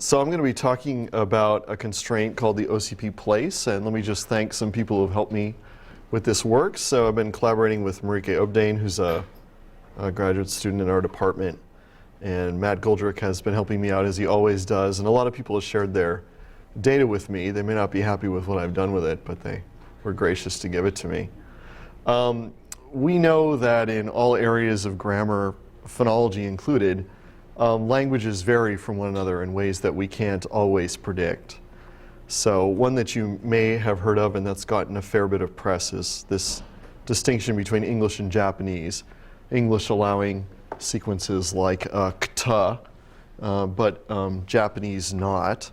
So I'm going to be talking about a constraint called the OCP-Place, and let me just thank some people who have helped me with this work. So I've been collaborating with Marieke Obdane, who's a graduate student in our department, and Matt Goldrick has been helping me out as he always does, and a lot of people have shared their data with me. They may not be happy with what I've done with it, but they were gracious to give it to me. We know that in all areas of grammar, phonology included, languages vary from one another in ways that we can't always predict. So one that you may have heard of and that's gotten a fair bit of press is this distinction between English and Japanese. English allowing sequences like kta, but Japanese not.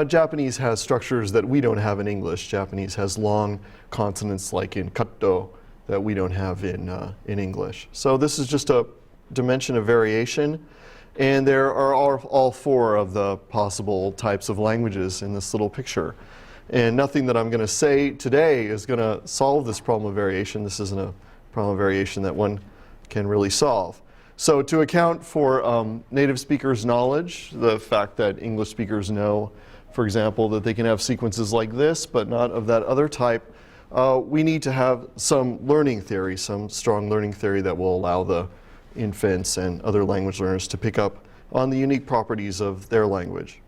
Japanese has structures that we don't have in English. Japanese has long consonants like in katto that we don't have in English. So this is just a dimension of variation. And there are all four of the possible types of languages in this little picture. And nothing that I'm going to say today is going to solve this problem of variation. This isn't a problem of variation that one can really solve. So to account for native speakers' knowledge, the fact that English speakers know, for example, that they can have sequences like this, but not of that other type, we need to have some learning theory, some strong learning theory that will allow the infants and other language learners to pick up on the unique properties of their language.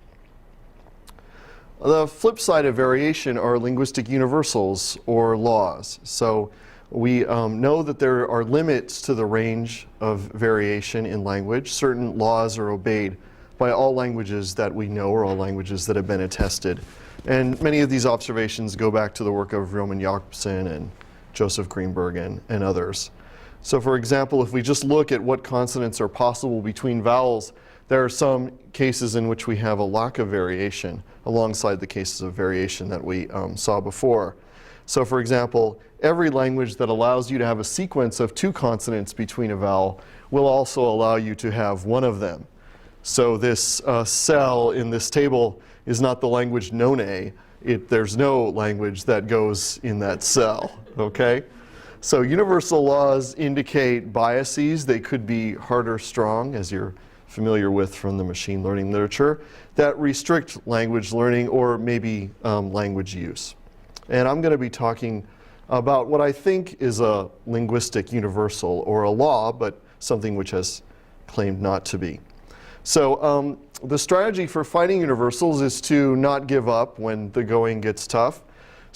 The flip side of variation are linguistic universals or laws. So we know that there are limits to the range of variation in language. Certain laws are obeyed by all languages that we know or all languages that have been attested. And many of these observations go back to the work of Roman Jakobsen and Joseph Greenberg and others. So for example, if we just look at what consonants are possible between vowels, there are some cases in which we have a lack of variation alongside the cases of variation that we saw before. So for example, every language that allows you to have a sequence of two consonants between a vowel will also allow you to have one of them. So this cell in this table is not the language none. There's no language that goes in that cell, okay? So universal laws indicate biases. They could be hard or strong, as you're familiar with from the machine learning literature, that restrict language learning or maybe language use. And I'm going to be talking about what I think is a linguistic universal or a law, but something which has claimed not to be. So the strategy for finding universals is to not give up when the going gets tough.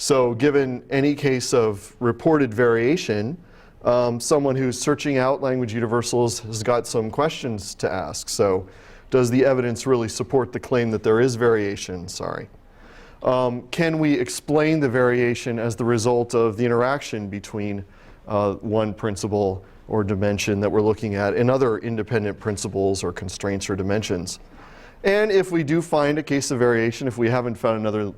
So given any case of reported variation, someone who's searching out language universals has got some questions to ask. So does the evidence really support the claim that there is variation? Can we explain the variation as the result of the interaction between one principle or dimension that we're looking at and other independent principles or constraints or dimensions? And if we do find a case of variation, if we haven't found another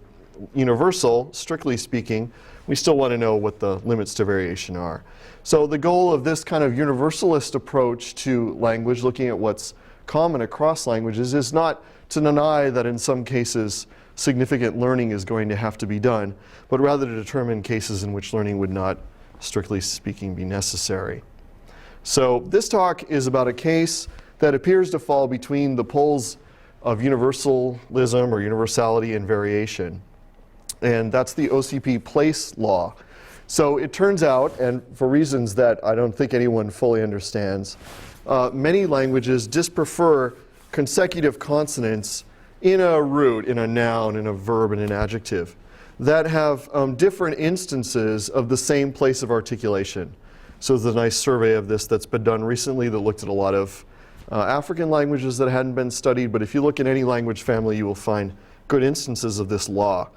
universal, strictly speaking, we still want to know what the limits to variation are. So the goal of this kind of universalist approach to language, looking at what's common across languages, is not to deny that in some cases significant learning is going to have to be done, but rather to determine cases in which learning would not, strictly speaking, be necessary. So this talk is about a case that appears to fall between the poles of universalism or universality and variation. And that's the OCP-Place law. So it turns out, and for reasons that I don't think anyone fully understands, many languages disprefer consecutive consonants in a root, in a noun, in a verb, and an adjective that have different instances of the same place of articulation. So there's a nice survey of this that's been done recently that looked at a lot of African languages that hadn't been studied, but if you look in any language family, you will find good instances of this law.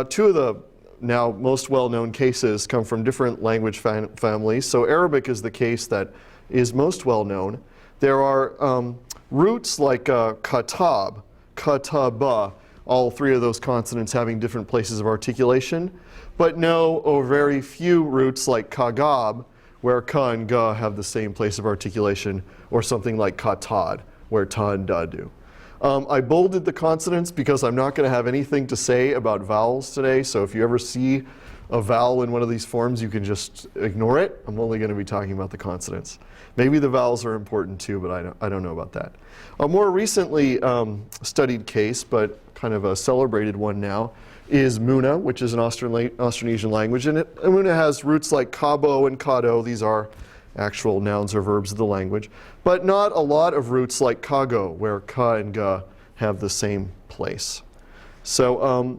Two of the now most well-known cases come from different language families. So Arabic is the case that is most well-known. There are roots like katab, kataba, all three of those consonants having different places of articulation, but no or very few roots like kagab, where ka and ga have the same place of articulation, or something like katad, where ta and da do. I bolded the consonants because I'm not going to have anything to say about vowels today, so if you ever see a vowel in one of these forms, you can just ignore it. I'm only going to be talking about the consonants. Maybe the vowels are important too, but I don't know about that. A more recently studied case, but kind of a celebrated one now, is Muna, which is an Austronesian language. And Muna has roots like kabo and kado. These are actual nouns or verbs of the language. But not a lot of roots like kago, where ka and ga have the same place. So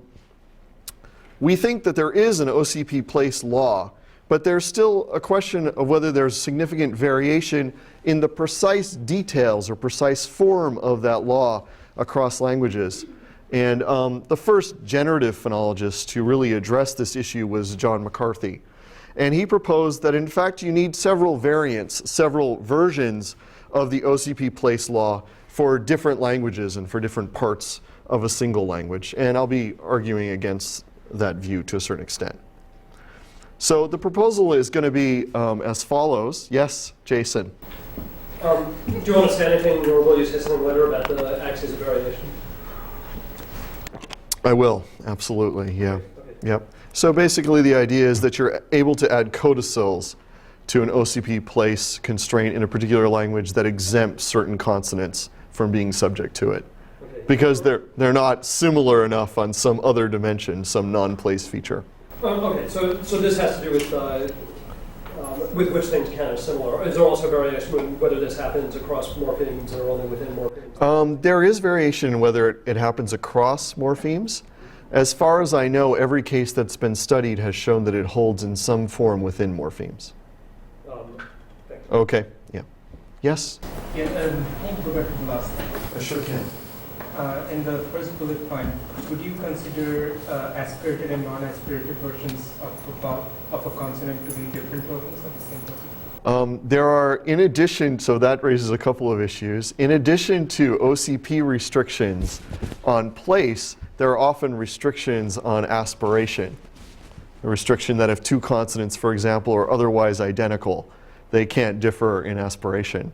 we think that there is an OCP-Place law, but there's still a question of whether there's significant variation in the precise details or precise form of that law across languages. And the first generative phonologist to really address this issue was John McCarthy. And he proposed that in fact you need several variants, several versions of the OCP-Place law for different languages and for different parts of a single language. And I'll be arguing against that view to a certain extent. So the proposal is going to be as follows. Yes, Jason? Do you want to say anything, or will you say something later about the axes of variation? I will, absolutely, yeah. Okay. Yep. So basically the idea is that you're able to add codicils to an OCP-Place constraint in a particular language that exempts certain consonants from being subject to it. Okay. Because they're not similar enough on some other dimension, some non-place feature. Okay, so this has to do with which things count as similar. Is there also variation in whether this happens across morphemes or only within morphemes? There is variation in whether it happens across morphemes. As far as I know, every case that's been studied has shown that it holds in some form within morphemes. Thanks. Okay, yeah. Yes? Yeah, can you go back to the last slide? I sure can. In the first bullet point, would you consider aspirated and non-aspirated versions of a consonant to be different tokens of the same token? There are, in addition, so that raises a couple of issues. In addition to OCP restrictions on place, there are often restrictions on aspiration. A restriction that if two consonants, for example, are otherwise identical, they can't differ in aspiration.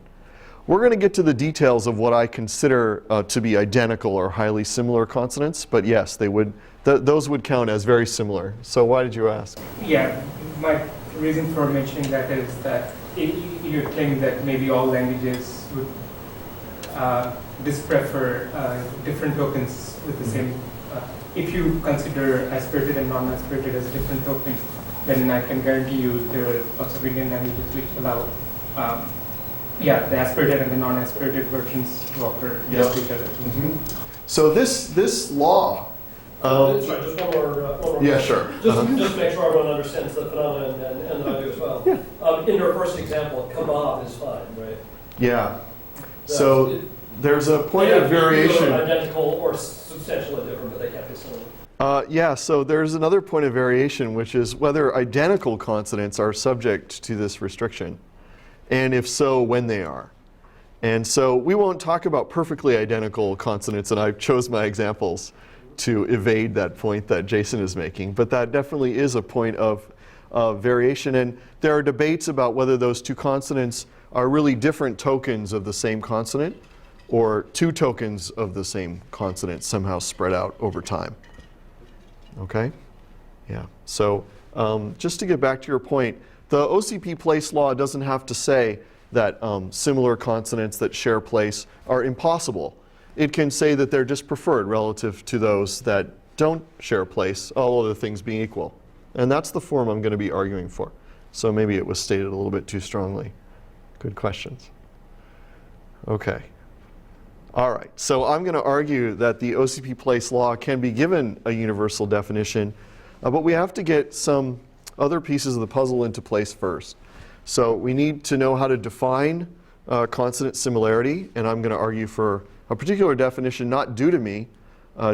We're going to get to the details of what I consider to be identical or highly similar consonants, but yes, they would. Those would count as very similar. So why did you ask? Yeah, my reason for mentioning that is that you're claiming that maybe all languages would disprefer different tokens with the same. If you consider aspirated and non-aspirated as different tokens, then I can guarantee you there are lots of Indian languages which allow the aspirated and the non-aspirated versions to occur next to each other. Mm-hmm. So this law. Sorry, just one more. Yeah, sure. Just to make sure everyone understands the phenomenon and that I do as well. Yeah. In your first example, kebab is fine, right? Yeah. So there's a point of variation. Identical or substantially different, but they can't be similar. Yeah, so there's another point of variation, which is whether identical consonants are subject to this restriction, and if so, when they are. And so we won't talk about perfectly identical consonants, and I chose my examples to evade that point that Jason is making, but that definitely is a point of variation, and there are debates about whether those two consonants are really different tokens of the same consonant, or two tokens of the same consonant somehow spread out over time. Okay? Yeah. So just to get back to your point, the OCP-Place law doesn't have to say that similar consonants that share place are impossible. It can say that they're just preferred relative to those that don't share place, all other things being equal. And that's the form I'm going to be arguing for. So maybe it was stated a little bit too strongly. Good questions. Okay. All right, so I'm going to argue that the OCP-Place law can be given a universal definition, but we have to get some other pieces of the puzzle into place first. So we need to know how to define consonant similarity, and I'm going to argue for a particular definition not due to me,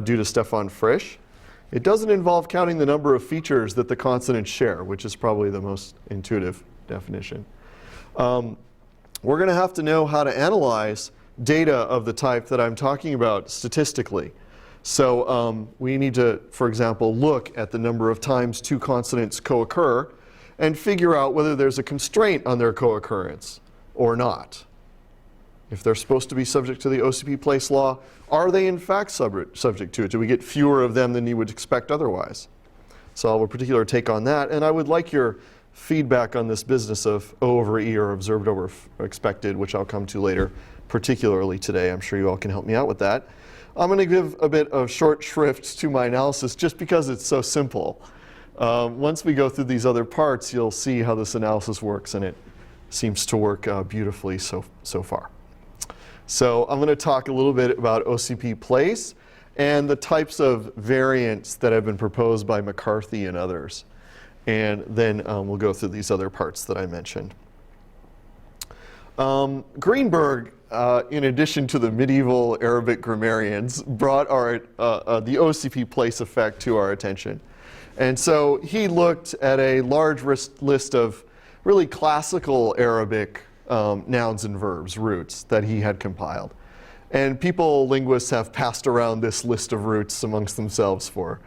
due to Stefan Frisch. It doesn't involve counting the number of features that the consonants share, which is probably the most intuitive definition. We're going to have to know how to analyze data of the type that I'm talking about statistically. So we need to, for example, look at the number of times two consonants co-occur and figure out whether there's a constraint on their co-occurrence or not. If they're supposed to be subject to the OCP-Place law, are they in fact subject to it? Do we get fewer of them than you would expect otherwise? So I'll have a particular take on that. And I would like your feedback on this business of O over E or observed over expected, which I'll come to later, particularly today. I'm sure you all can help me out with that. I'm going to give a bit of short shrift to my analysis just because it's so simple. Once we go through these other parts, you'll see how this analysis works, and it seems to work beautifully so far. So I'm going to talk a little bit about OCP-Place and the types of variants that have been proposed by McCarthy and others. And then we'll go through these other parts that I mentioned. Greenberg, in addition to the medieval Arabic grammarians, brought the OCP-Place effect to our attention. And so he looked at a large list of really classical Arabic nouns and verbs, roots, that he had compiled. And linguists have passed around this list of roots amongst themselves for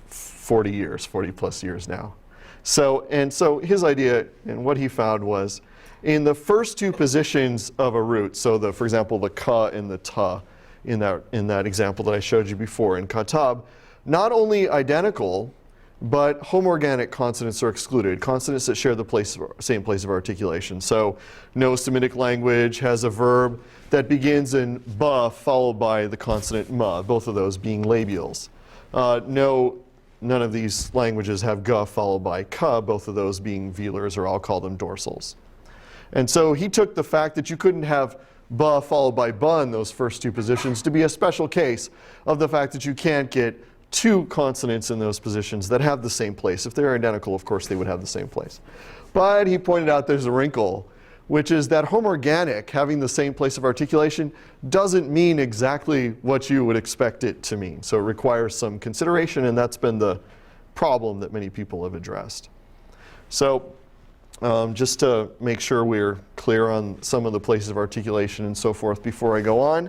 40 plus years now. So his idea and what he found was in the first two positions of a root, so for example, the ka and the ta in that example that I showed you before in katab, not only identical, but homorganic consonants are excluded, consonants that share the same place of articulation. So no Semitic language has a verb that begins in ba followed by the consonant ma, both of those being labials. None of these languages have ga followed by ka, both of those being velars, or I'll call them dorsals. And so he took the fact that you couldn't have ba followed by ba in those first two positions to be a special case of the fact that you can't get two consonants in those positions that have the same place. If they're identical, of course, they would have the same place. But he pointed out there's a wrinkle, which is that homorganic, having the same place of articulation, doesn't mean exactly what you would expect it to mean. So it requires some consideration, and that's been the problem that many people have addressed. So just to make sure we're clear on some of the places of articulation and so forth before I go on,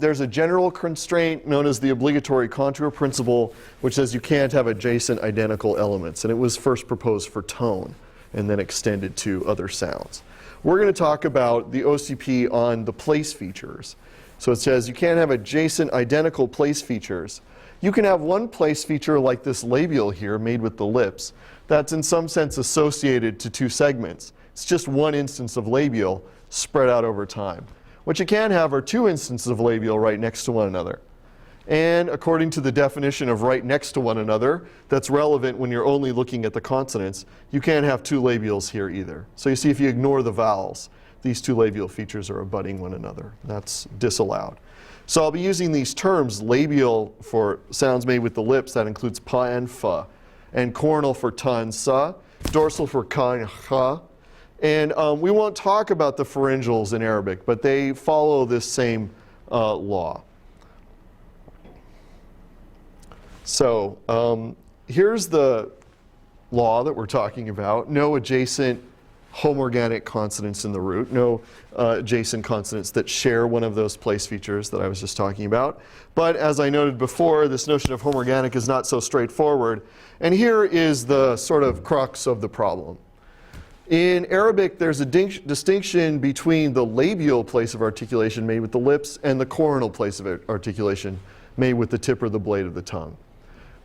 there's a general constraint known as the obligatory contour principle, which says you can't have adjacent identical elements. And it was first proposed for tone and then extended to other sounds. We're going to talk about the OCP on the place features. So it says you can't have adjacent identical place features. You can have one place feature like this labial here made with the lips that's in some sense associated to two segments. It's just one instance of labial spread out over time. What you can have are two instances of labial right next to one another. And according to the definition of right next to one another, that's relevant when you're only looking at the consonants, you can't have two labials here either. So you see if you ignore the vowels, these two labial features are abutting one another. That's disallowed. So I'll be using these terms, labial for sounds made with the lips, that includes pa and fa, and coronal for ta and sa, dorsal for ka and ha. And we won't talk about the pharyngals in Arabic, but they follow this same law. So here's the law that we're talking about. No adjacent homorganic consonants in the root. No adjacent consonants that share one of those place features that I was just talking about. But as I noted before, this notion of homorganic is not so straightforward. And here is the sort of crux of the problem. In Arabic, there's a distinction between the labial place of articulation made with the lips and the coronal place of articulation made with the tip or the blade of the tongue.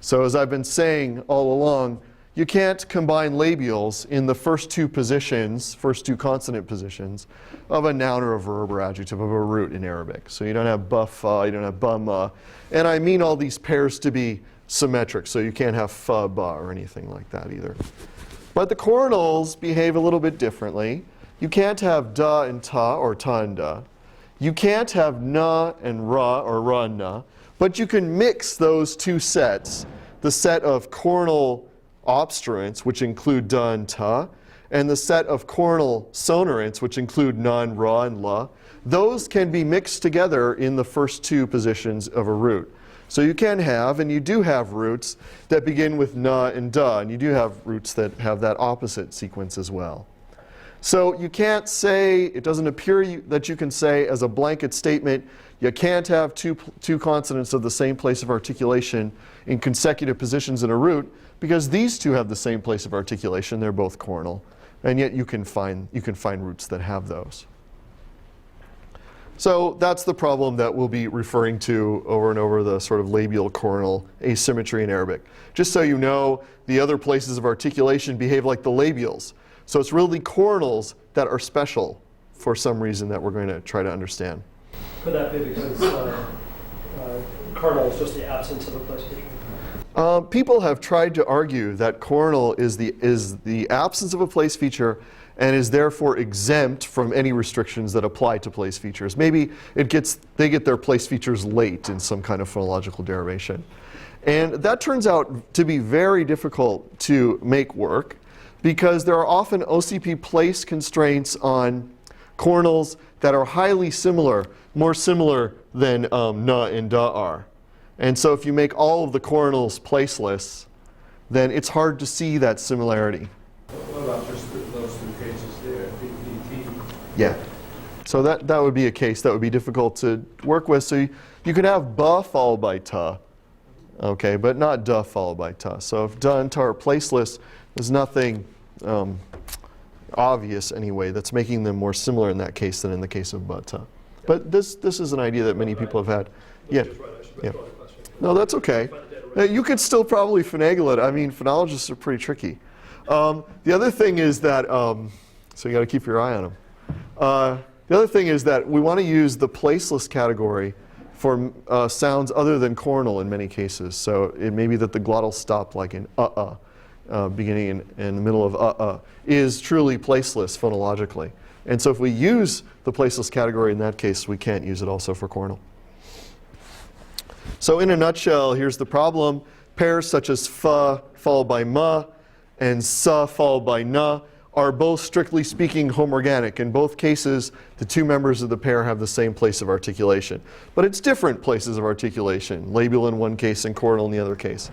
So as I've been saying all along, you can't combine labials in the first two positions, first two consonant positions, of a noun or a verb or adjective of a root in Arabic. So you don't have ba-fa, you don't have ba-ma. And I mean all these pairs to be symmetric, so you can't have fa-ba or anything like that either. But the coronals behave a little bit differently. You can't have da and ta or ta and da. You can't have na and ra or ra and na. But you can mix those two sets, the set of coronal obstruents, which include da and ta, and the set of coronal sonorants, which include na and ra and la. Those can be mixed together in the first two positions of a root. So you can have, and you do have, roots that begin with na and da, and you do have roots that have that opposite sequence as well. So you can't say, it doesn't appear that you can say as a blanket statement, you can't have two consonants of the same place of articulation in consecutive positions in a root, because these two have the same place of articulation, they're both coronal, and yet you can find roots that have those. So that's the problem that we'll be referring to over and over, the sort of labial coronal asymmetry in Arabic. Just so you know, the other places of articulation behave like the labials. So it's really coronals that are special for some reason that we're going to try to understand. Could that be because coronal is just the absence of a place feature? People have tried to argue that coronal is the absence of a place feature and is therefore exempt from any restrictions that apply to place features. Maybe they get their place features late in some kind of phonological derivation. And that turns out to be very difficult to make work because there are often OCP-Place constraints on coronals that are highly similar, more similar than na and da are. And so if you make all of the coronals placeless, then it's hard to see that similarity. What about just those two cases there, PPT? Yeah. So that would be a case that would be difficult to work with. So you could have ba followed by ta, okay, but not da followed by ta. So if da and ta are placeless, there's nothing obvious anyway that's making them more similar in that case than in the case of ba ta. But this is an idea that many people have had. Yeah. Yeah. No, that's okay. You could still probably finagle it. I mean, phonologists are pretty tricky. The other thing is that, so you got to keep your eye on them. The other thing is that we want to use the placeless category for sounds other than coronal in many cases. So it may be that the glottal stop, like in beginning in the middle of is truly placeless phonologically. And so if we use the placeless category in that case, we can't use it also for coronal. So in a nutshell, here's the problem. Pairs such as fa followed by ma and sa followed by na are both strictly speaking homorganic. In both cases, the two members of the pair have the same place of articulation. But it's different places of articulation, labial in one case and coronal in the other case.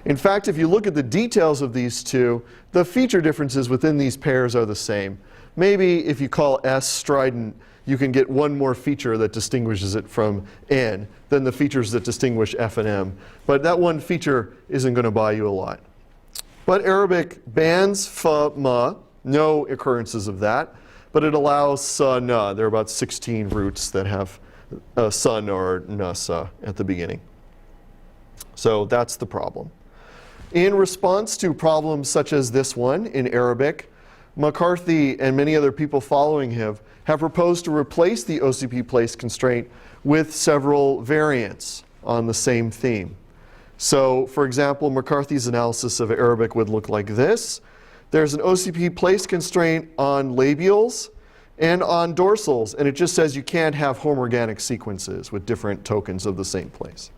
In fact, if you look at the details of these two, the feature differences within these pairs are the same. Maybe if you call S strident, you can get one more feature that distinguishes it from N than the features that distinguish F and M. But that one feature isn't going to buy you a lot. But Arabic bans fa, ma, no occurrences of that, but it allows sa, na. There are about 16 roots that have sa, na, or na, sa at the beginning. So that's the problem. In response to problems such as this one in Arabic, McCarthy and many other people following him have proposed to replace the OCP-Place constraint with several variants on the same theme. So, for example, McCarthy's analysis of Arabic would look like this. There's an OCP-Place constraint on labials and on dorsals, and it just says you can't have homorganic sequences with different tokens of the same place.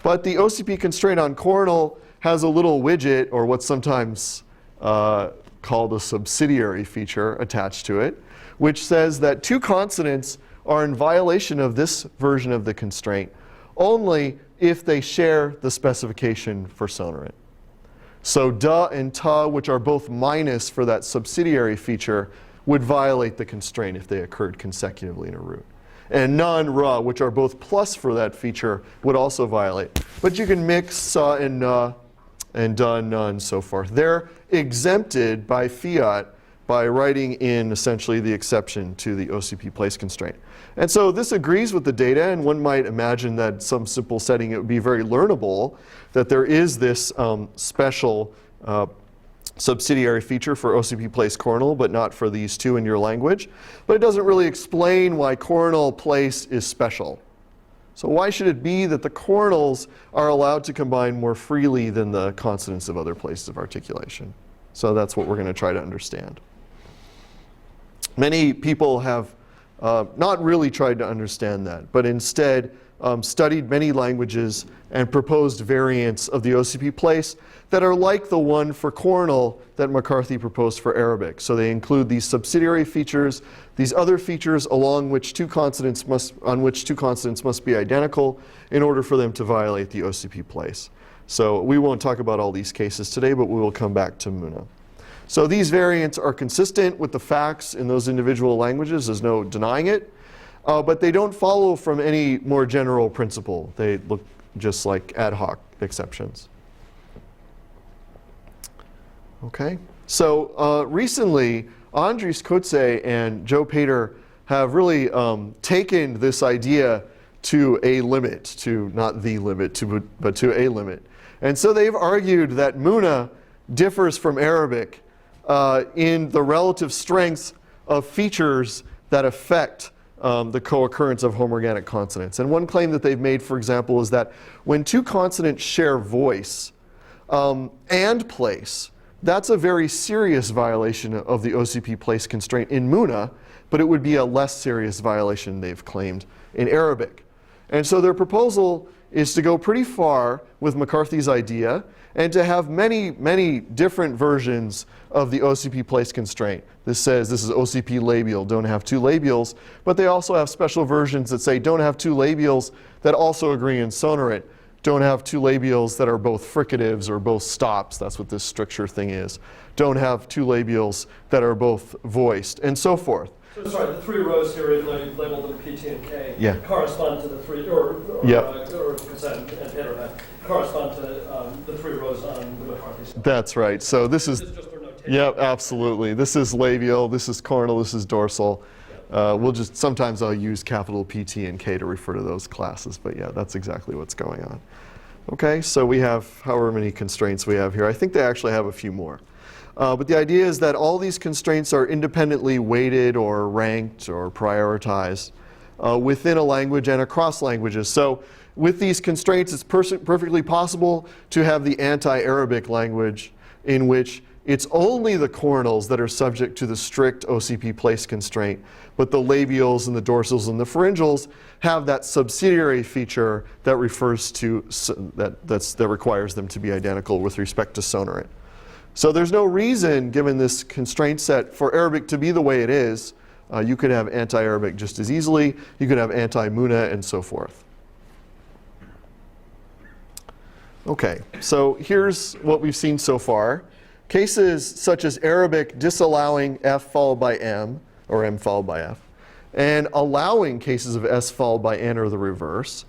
But the OCP constraint on coronal has a little widget, or what's sometimes called a subsidiary feature attached to it, which says that two consonants are in violation of this version of the constraint only if they share the specification for sonorant. So da and ta, which are both minus for that subsidiary feature, would violate the constraint if they occurred consecutively in a root. And na and ra, which are both plus for that feature, would also violate. But you can mix sa and na and da and na and so forth. They're exempted by fiat by writing in essentially the exception to the OCP-Place constraint. And so this agrees with the data, and one might imagine that some simple setting it would be very learnable that there is this special subsidiary feature for OCP-Place coronal, but not for these two in your language. But it doesn't really explain why coronal place is special. So why should it be that the coronals are allowed to combine more freely than the consonants of other places of articulation? So that's what we're going to try to understand. Many people have not really tried to understand that, but instead studied many languages and proposed variants of the OCP-Place that are like the one for coronal that McCarthy proposed for Arabic. So they include these subsidiary features, these other features on which two consonants must be identical in order for them to violate the OCP-Place. So we won't talk about all these cases today, but we will come back to Muna. So these variants are consistent with the facts in those individual languages. There's no denying it. But they don't follow from any more general principle. They look just like ad hoc exceptions. Okay. So recently, Andries Coetzee and Joe Pater have really taken this idea to a limit, to not the limit, but to a limit. And so they've argued that Muna differs from Arabic in the relative strengths of features that affect the co-occurrence of homoorganic consonants. And one claim that they've made, for example, is that when two consonants share voice and place, that's a very serious violation of the OCP-Place constraint in Muna, but it would be a less serious violation, they've claimed, in Arabic. And so their proposal is to go pretty far with McCarthy's idea and to have many, many different versions of the OCP-Place constraint. This says this is OCP labial, don't have two labials, but they also have special versions that say don't have two labials that also agree in sonorant, don't have two labials that are both fricatives or both stops, that's what this stricture thing is, don't have two labials that are both voiced, and so forth. So sorry, the three rows here, even though you've labeled them PT and K, Yeah. correspond to the three, or Yep. Konstantin and Pater have, correspond to the three rows on the McCarthy scale. That's right. So this is, This is just their notation. yep, absolutely. This is labial, this is cornal, this is dorsal. We'll just, sometimes I'll use capital PT and K to refer to those classes, but yeah, that's exactly what's going on. Okay, so we have however many constraints we have here. I think they actually have a few more. But the idea is that all these constraints are independently weighted or ranked or prioritized within a language and across languages. So with these constraints, it's perfectly possible to have the anti-Arabic language in which it's only the cornals that are subject to the strict OCP-Place constraint, but the labials and the dorsals and the pharyngals have that subsidiary feature that refers to, that requires them to be identical with respect to sonorant. So there's no reason, given this constraint set, for Arabic to be the way it is. You could have anti-Arabic just as easily. You could have anti-Muna and so forth. Okay, so here's what we've seen so far. Cases such as Arabic disallowing F followed by M, or M followed by F, and allowing cases of S followed by N or the reverse.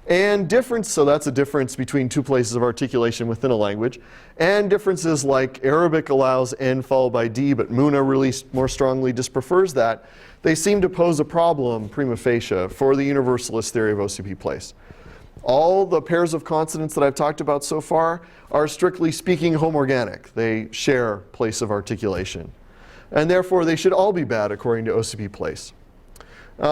And difference, so that's a difference between two places of articulation within a language. And differences like Arabic allows N followed by D, but Muna really more strongly disprefers that. They seem to pose a problem, prima facie, for the universalist theory of OCP-Place. All the pairs of consonants that I've talked about so far are strictly speaking homoorganic. They share place of articulation. And therefore, they should all be bad according to OCP-Place.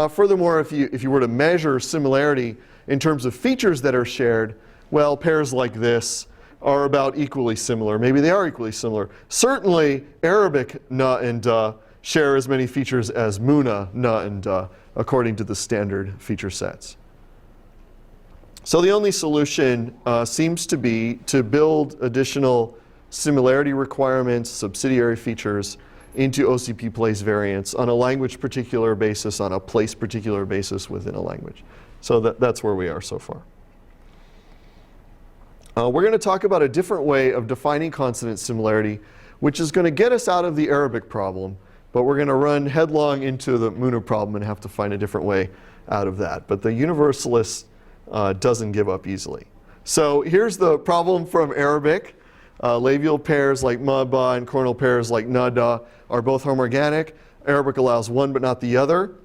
Furthermore, if you were to measure similarity in terms of features that are shared, well, pairs like this are about equally similar. Maybe they are equally similar. Certainly, Arabic na and da share as many features as Muna, na and da, according to the standard feature sets. So the only solution seems to be to build additional similarity requirements, subsidiary features, into OCP-Place variants on a language particular basis, on a place particular basis within a language. So that's where we are so far. We're going to talk about a different way of defining consonant similarity, which is going to get us out of the Arabic problem, but we're going to run headlong into the Muna problem and have to find a different way out of that. But the universalist doesn't give up easily. So here's the problem from Arabic. Labial pairs like ma, ba, and cornal pairs like na, da are both homoorganic. Arabic allows one but not the other.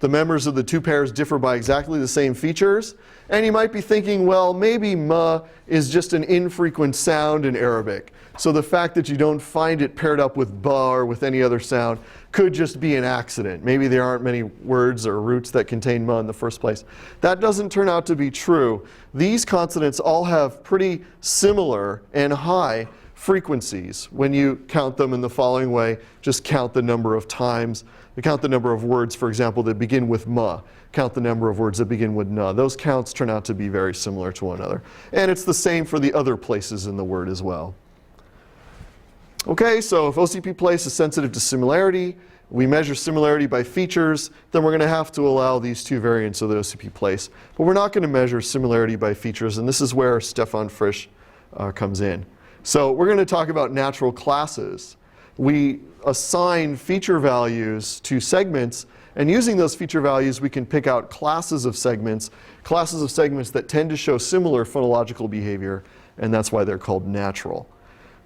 The members of the two pairs differ by exactly the same features. And you might be thinking, well, maybe ma is just an infrequent sound in Arabic. So the fact that you don't find it paired up with ba or with any other sound could just be an accident. Maybe there aren't many words or roots that contain ma in the first place. That doesn't turn out to be true. These consonants all have pretty similar and high frequencies. When you count them in the following way, just count the number of times. Count the number of words, for example, that begin with ma. Count the number of words that begin with na. Those counts turn out to be very similar to one another. And it's the same for the other places in the word as well. Okay, so if OCP-Place is sensitive to similarity, we measure similarity by features, then we're going to have to allow these two variants of the OCP-Place. But we're not going to measure similarity by features, and this is where Stefan Frisch comes in. So we're going to talk about natural classes. We assign feature values to segments, and using those feature values, we can pick out classes of segments that tend to show similar phonological behavior, and that's why they're called natural.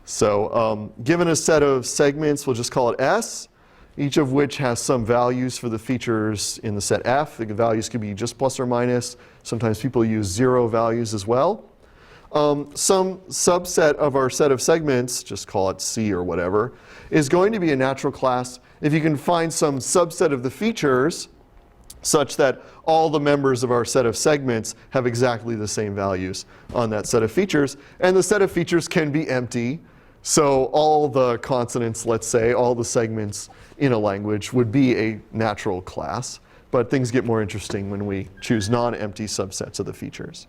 So given a set of segments, we'll just call it S. each of which has some values for the features in the set F. The values could be just plus or minus. Sometimes people use 0 values as well. Some subset of our set of segments, just call it C or whatever, is going to be a natural class if you can find some subset of the features such that all the members of our set of segments have exactly the same values on that set of features. And the set of features can be empty. So all the consonants, let's say, all the segments in a language would be a natural class. But things get more interesting when we choose non-empty subsets of the features.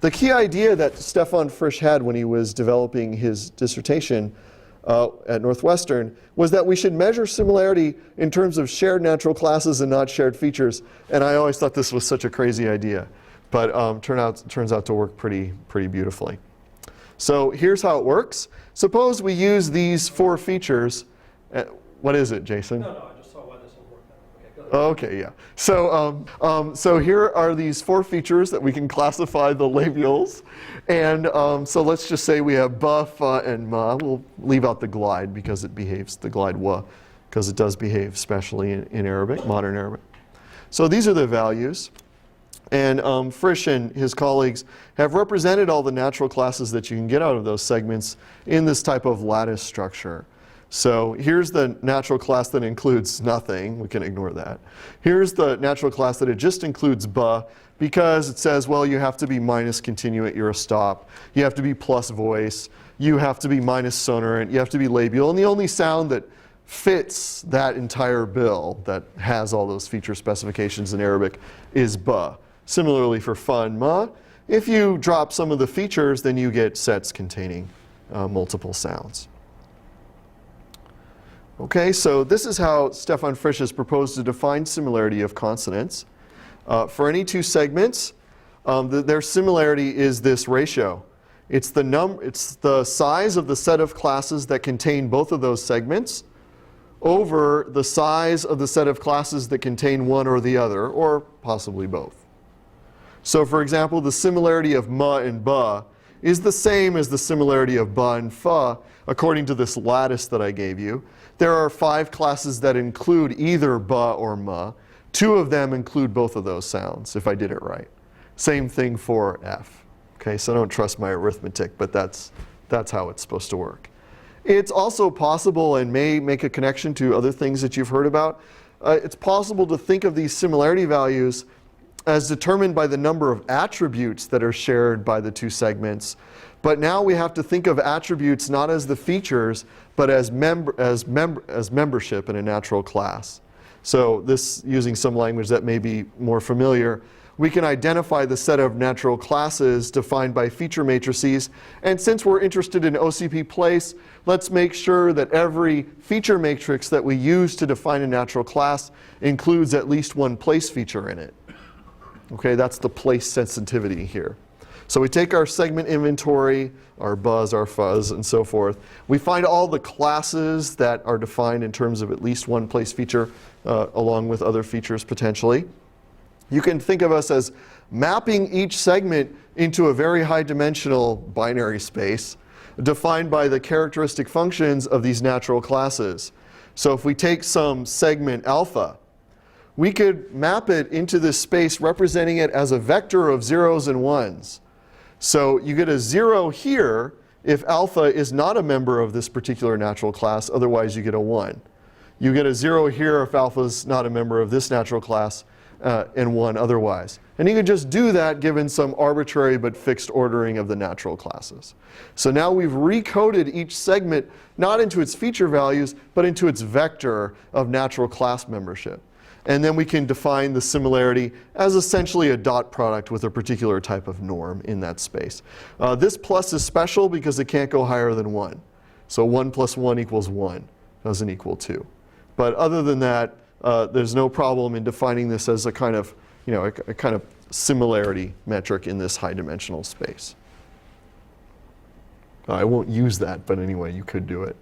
The key idea that Stefan Frisch had when he was developing his dissertation at Northwestern was that we should measure similarity in terms of shared natural classes and not shared features. And I always thought this was such a crazy idea. But turns out to work pretty beautifully. So here's how it works. Suppose we use these 4 features. What is it, Jason? No, I just saw why this didn't work then. Okay, go ahead. Okay, yeah. So here are these 4 features that we can classify the labials. And so let's just say we have ba, fa, and ma. We'll leave out the glide because it behaves, the glide wa, because it does behave especially in Arabic, modern Arabic. So these are the values. And Frisch and his colleagues have represented all the natural classes that you can get out of those segments in this type of lattice structure. So here's the natural class that includes nothing. We can ignore that. Here's the natural class that it just includes ba, because it says, well, you have to be minus continuant, you're a stop. You have to be plus voice. You have to be minus sonorant. You have to be labial. And the only sound that fits that entire bill that has all those feature specifications in Arabic is ba. Similarly for fa and ma, if you drop some of the features, then you get sets containing multiple sounds. Okay, so this is how Stefan Frisch has proposed to define similarity of consonants. For any 2 segments, their similarity is this ratio. It's the size of the set of classes that contain both of those segments over the size of the set of classes that contain one or the other, or possibly both. So for example, the similarity of ma and ba is the same as the similarity of ba and fa according to this lattice that I gave you. There are 5 classes that include either ba or ma. 2 of them include both of those sounds, if I did it right. Same thing for F. Okay, so don't trust my arithmetic, but that's how it's supposed to work. It's also possible, and may make a connection to other things that you've heard about, it's possible to think of these similarity values as determined by the number of attributes that are shared by the 2 segments. But now we have to think of attributes not as the features, but as membership in a natural class. So this, using some language that may be more familiar, we can identify the set of natural classes defined by feature matrices. And since we're interested in OCP-Place, let's make sure that every feature matrix that we use to define a natural class includes at least one place feature in it. Okay, that's the place sensitivity here. So we take our segment inventory, our buzz, our fuzz, and so forth. We find all the classes that are defined in terms of at least one place feature, along with other features potentially. You can think of us as mapping each segment into a very high dimensional binary space defined by the characteristic functions of these natural classes. So if we take some segment alpha, we could map it into this space representing it as a vector of 0s and 1s. So you get a 0 here if alpha is not a member of this particular natural class, otherwise you get a 1. You get a 0 here if alpha is not a member of this natural class, and 1 otherwise. And you can just do that given some arbitrary but fixed ordering of the natural classes. So now we've recoded each segment not into its feature values, but into its vector of natural class membership. And then we can define the similarity as essentially a dot product with a particular type of norm in that space. This plus is special because it can't go higher than 1. So 1 plus 1 equals 1, doesn't equal 2. But other than that, there's no problem in defining this as a kind of, a kind of similarity metric in this high dimensional space. I won't use that, but anyway, you could do it.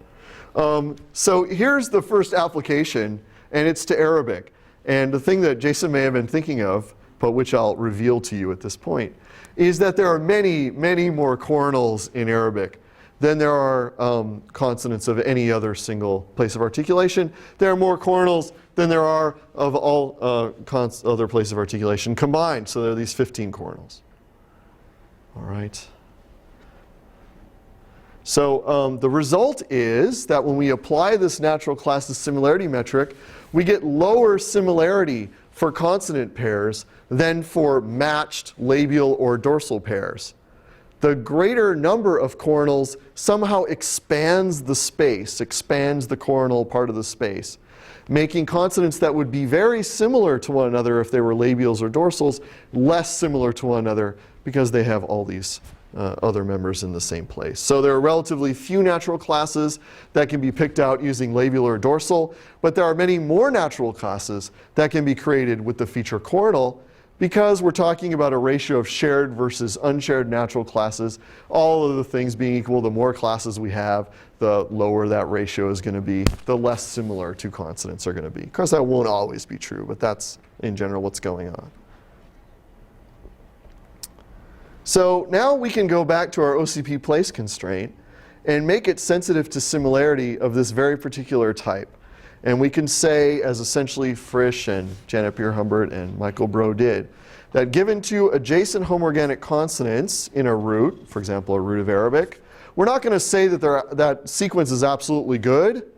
So here's the first application, and it's to Arabic. And the thing that Jason may have been thinking of, but which I'll reveal to you at this point, is that there are many, many more coronals in Arabic than there are consonants of any other single place of articulation. There are more coronals than there are of all other places of articulation combined. So there are these 15 coronals. All right. So the result is that when we apply this natural classes similarity metric, we get lower similarity for consonant pairs than for matched labial or dorsal pairs. The greater number of coronals somehow expands the space, expands the coronal part of the space, making consonants that would be very similar to one another if they were labials or dorsals less similar to one another because they have all these other members in the same place. So there are relatively few natural classes that can be picked out using labial or dorsal, but there are many more natural classes that can be created with the feature coronal because we're talking about a ratio of shared versus unshared natural classes. All of the things being equal, the more classes we have, the lower that ratio is going to be, the less similar two consonants are going to be. Of course, that won't always be true, but that's in general what's going on. So now we can go back to our OCP-Place constraint and make it sensitive to similarity of this very particular type. And we can say, as essentially Frisch and Janet Beer-Humbert and Michael Brough did, that given two adjacent homoorganic consonants in a root, for example, a root of Arabic, we're not going to say that that sequence is absolutely good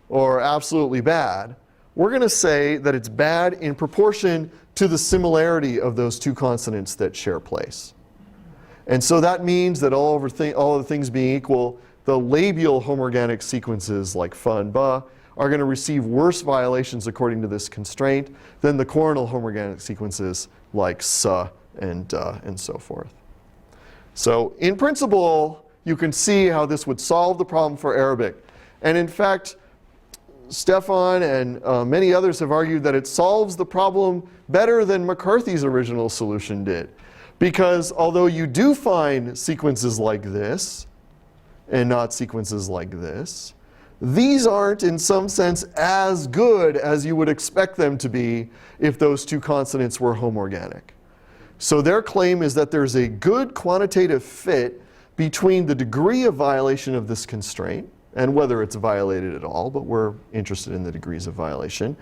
or absolutely bad. We're going to say that it's bad in proportion to the similarity of those two consonants that share place. And so that means that all other things being equal, the labial homoorganic sequences like fa and ba are going to receive worse violations according to this constraint than the coronal homoorganic sequences like sa and so forth. So in principle, you can see how this would solve the problem for Arabic. And in fact, Stefan and many others have argued that it solves the problem better than McCarthy's original solution did. Because although you do find sequences like this and not sequences like this, these aren't in some sense as good as you would expect them to be if those two consonants were homoorganic. So their claim is that there's a good quantitative fit between the degree of violation of this constraint and whether it's violated at all, but we're interested in the degrees of violation,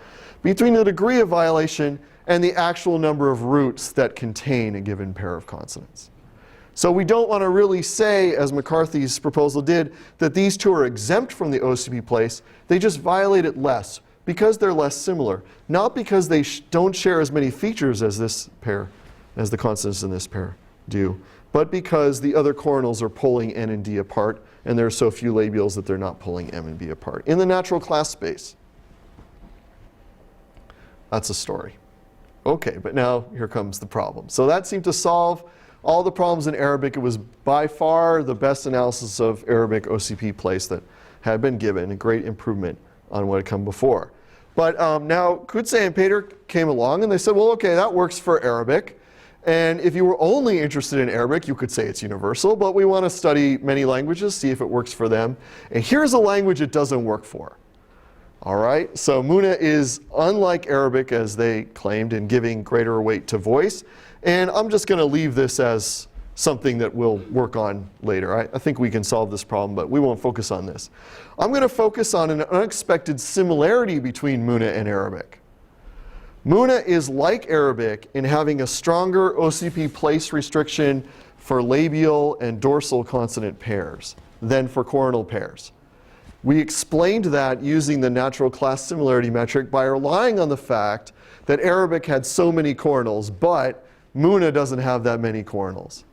between the degree of violation and the actual number of roots that contain a given pair of consonants. So we don't want to really say, as McCarthy's proposal did, that these two are exempt from the OCP-Place. They just violate it less because they're less similar, not because they don't share as many features as this pair, as the consonants in this pair do, but because the other coronals are pulling N and D apart, and there are so few labials that they're not pulling M and B apart in the natural class space. That's a story. Okay, but now here comes the problem. So that seemed to solve all the problems in Arabic. It was by far the best analysis of Arabic OCP-Place that had been given, a great improvement on what had come before. But now Coetzee and Pater came along and they said, well, okay, that works for Arabic. And if you were only interested in Arabic, you could say it's universal, but we want to study many languages, see if it works for them. And here's a language it doesn't work for. All right, so Muna is unlike Arabic, as they claimed, in giving greater weight to voice. And I'm just going to leave this as something that we'll work on later. I think we can solve this problem, but we won't focus on this. I'm going to focus on an unexpected similarity between Muna and Arabic. Muna is like Arabic in having a stronger OCP-Place restriction for labial and dorsal consonant pairs than for coronal pairs. We explained that using the natural class similarity metric by relying on the fact that Arabic had so many coronals, but Muna doesn't have that many coronals.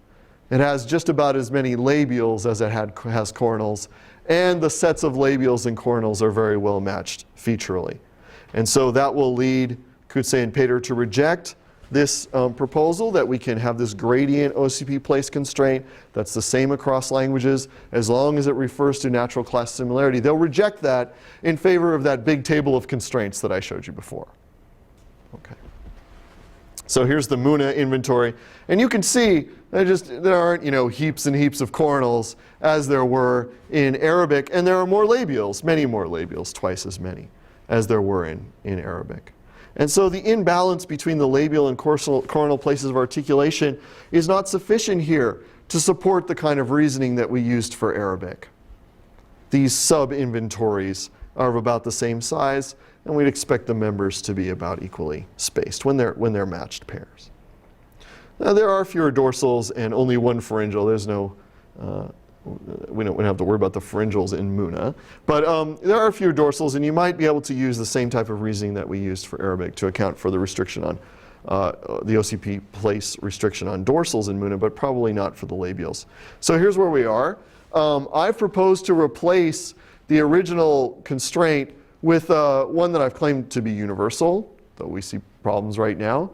It has just about as many labials as it has coronals, and the sets of labials and coronals are very well matched featurally. And so that will lead Coetzee and Pater to reject this proposal that we can have this gradient OCP-Place constraint that's the same across languages as long as it refers to natural class similarity. They'll reject that in favor of that big table of constraints that I showed you before. Okay. So here's the Muna inventory. And you can see there aren't heaps and heaps of coronals as there were in Arabic. And there are more labials, many more labials, twice as many as there were in Arabic. And so the imbalance between the labial and coronal places of articulation is not sufficient here to support the kind of reasoning that we used for Arabic. These sub-inventories are of about the same size, and we'd expect the members to be about equally spaced when they're matched pairs. Now, there are fewer dorsals and only one pharyngeal. There's no, we don't have to worry about the pharyngals in Muna. But there are fewer dorsals, and you might be able to use the same type of reasoning that we used for Arabic to account for the restriction on the OCP-Place restriction on dorsals in Muna, but probably not for the labials. So here's where we are. I've proposed to replace the original constraint with one that I've claimed to be universal, though we see problems right now.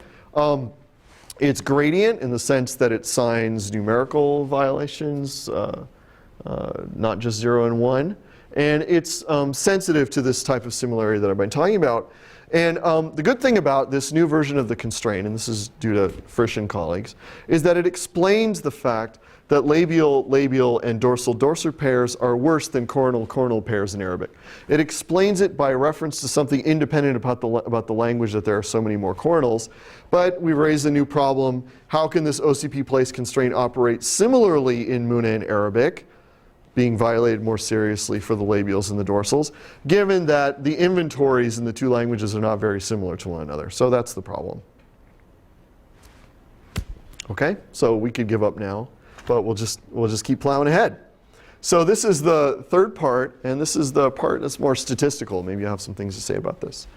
It's gradient in the sense that it signs numerical violations, not just 0 and 1. And it's sensitive to this type of similarity that I've been talking about. And the good thing about this new version of the constraint, and this is due to Frisch and colleagues, is that it explains the fact that labial, and dorsal pairs are worse than coronal pairs in Arabic. It explains it by reference to something independent about the language, that there are so many more coronals. But we raise a new problem. How can this OCP-Place constraint operate similarly in Muna and Arabic, being violated more seriously for the labials and the dorsals, given that the inventories in the two languages are not very similar to one another? So that's the problem. Okay, so we could give up now, but we'll just keep plowing ahead. So this is the third part, and this is the part that's more statistical. Maybe you have some things to say about this.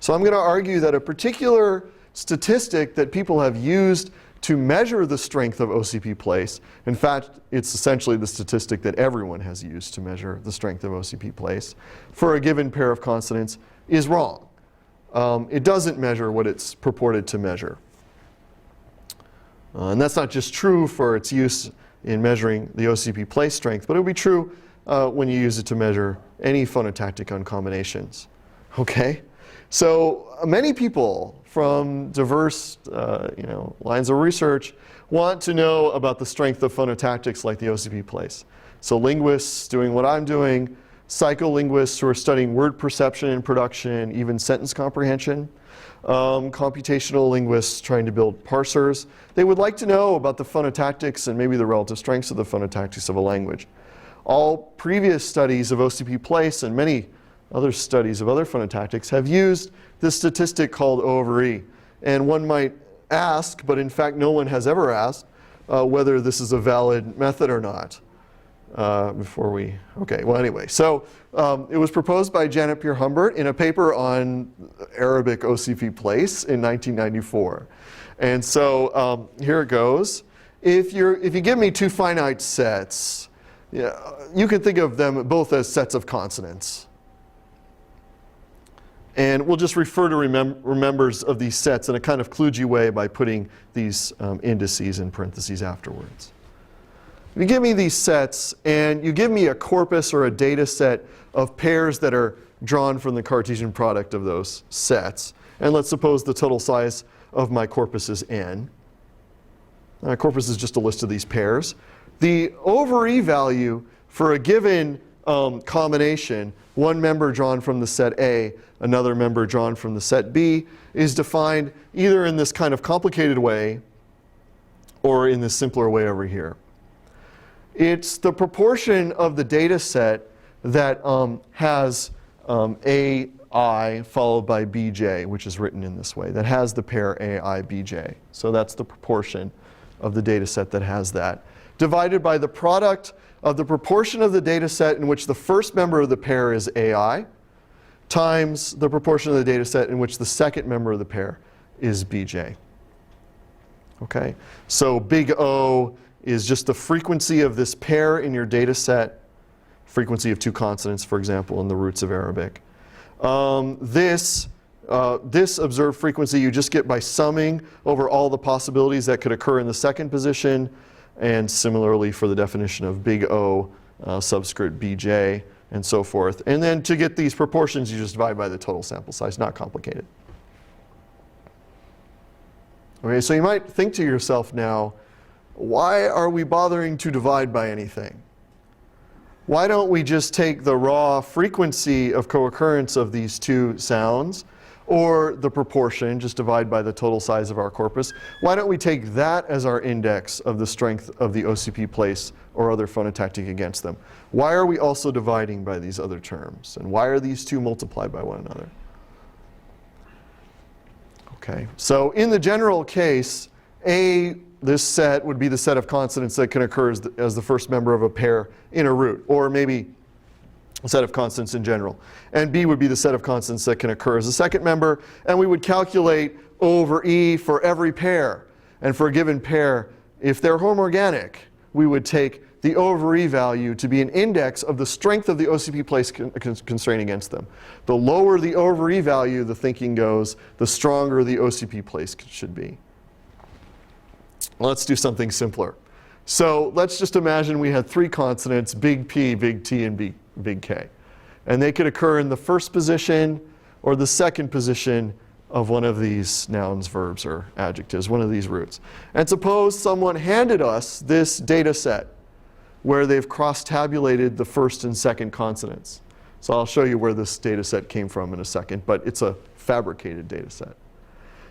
So I'm going to argue that a particular statistic that people have used to measure the strength of OCP-Place, in fact, it's essentially the statistic that everyone has used to measure the strength of OCP-Place, for a given pair of consonants, is wrong. It doesn't measure what it's purported to measure. And that's not just true for its use in measuring the OCP-Place strength, but it will be true when you use it to measure any phonotactic uncombinations. Okay? So many people from diverse lines of research want to know about the strength of phonotactics like the OCP-Place. So linguists doing what I'm doing, psycholinguists who are studying word perception and production, even sentence comprehension, computational linguists trying to build parsers. They would like to know about the phonotactics and maybe the relative strengths of the phonotactics of a language. All previous studies of OCP-Place and many other studies of other phonotactics have used this statistic called O/E. And one might ask, but in fact no one has ever asked, whether this is a valid method or not. Okay, well anyway. So it was proposed by Janet Pierre-Humbert in a paper on Arabic OCP-Place in 1994. And so here it goes. If you give me two finite sets, you can think of them both as sets of consonants. And we'll just refer to remembers of these sets in a kind of kludgy way by putting these indices in parentheses afterwards. If you give me these sets and you give me a corpus or a data set of pairs that are drawn from the Cartesian product of those sets, and let's suppose the total size of my corpus is n. My corpus is just a list of these pairs. The O/E value for a given combination, one member drawn from the set A, another member drawn from the set B, is defined either in this kind of complicated way or in this simpler way over here. It's the proportion of the data set that has AI followed by BJ, which is written in this way, that has the pair AI, BJ. So that's the proportion of the data set that has that, divided by the product of the proportion of the data set in which the first member of the pair is AI, times the proportion of the data set in which the second member of the pair is BJ. Okay? So big O is just the frequency of this pair in your data set, frequency of two consonants, for example, in the roots of Arabic. This observed frequency you just get by summing over all the possibilities that could occur in the second position, and similarly for the definition of big O, subscript BJ, and so forth. And then to get these proportions, you just divide by the total sample size, not complicated. Okay, so you might think to yourself now, why are we bothering to divide by anything? Why don't we just take the raw frequency of co-occurrence of these two sounds, or the proportion, just divide by the total size of our corpus. Why don't we take that as our index of the strength of the OCP-Place or other phonotactic against them? Why are we also dividing by these other terms? And why are these two multiplied by one another? Okay, so in the general case, this set would be the set of consonants that can occur as the first member of a pair in a root, or maybe a set of constants in general. And B would be the set of constants that can occur as a second member, and we would calculate over E for every pair. And for a given pair, if they're homoorganic, we would take the over E value to be an index of the strength of the OCP-Place constraint against them. The lower the over E value, the thinking goes, the stronger the OCP-Place should be. Let's do something simpler. So let's just imagine we had three consonants, big P, big T, and big K. And they could occur in the first position or the second position of one of these nouns, verbs, or adjectives, one of these roots. And suppose someone handed us this data set where they've cross-tabulated the first and second consonants. So I'll show you where this data set came from in a second, but it's a fabricated data set.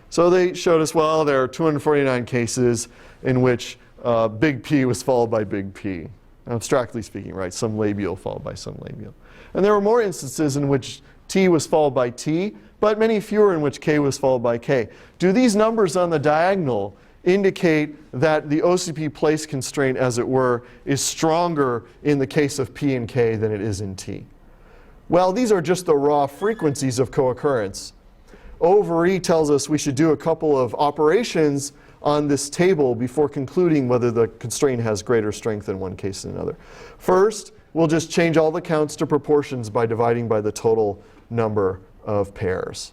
So they showed us, well, there are 249 cases in which big P was followed by big P. Abstractly speaking, right? Some labial followed by some labial. And there were more instances in which T was followed by T, but many fewer in which K was followed by K. Do these numbers on the diagonal indicate that the OCP-Place constraint, as it were, is stronger in the case of P and K than it is in T? Well, these are just the raw frequencies of co-occurrence. Over E tells us we should do a couple of operations on this table before concluding whether the constraint has greater strength in one case than another. First, we'll just change all the counts to proportions by dividing by the total number of pairs.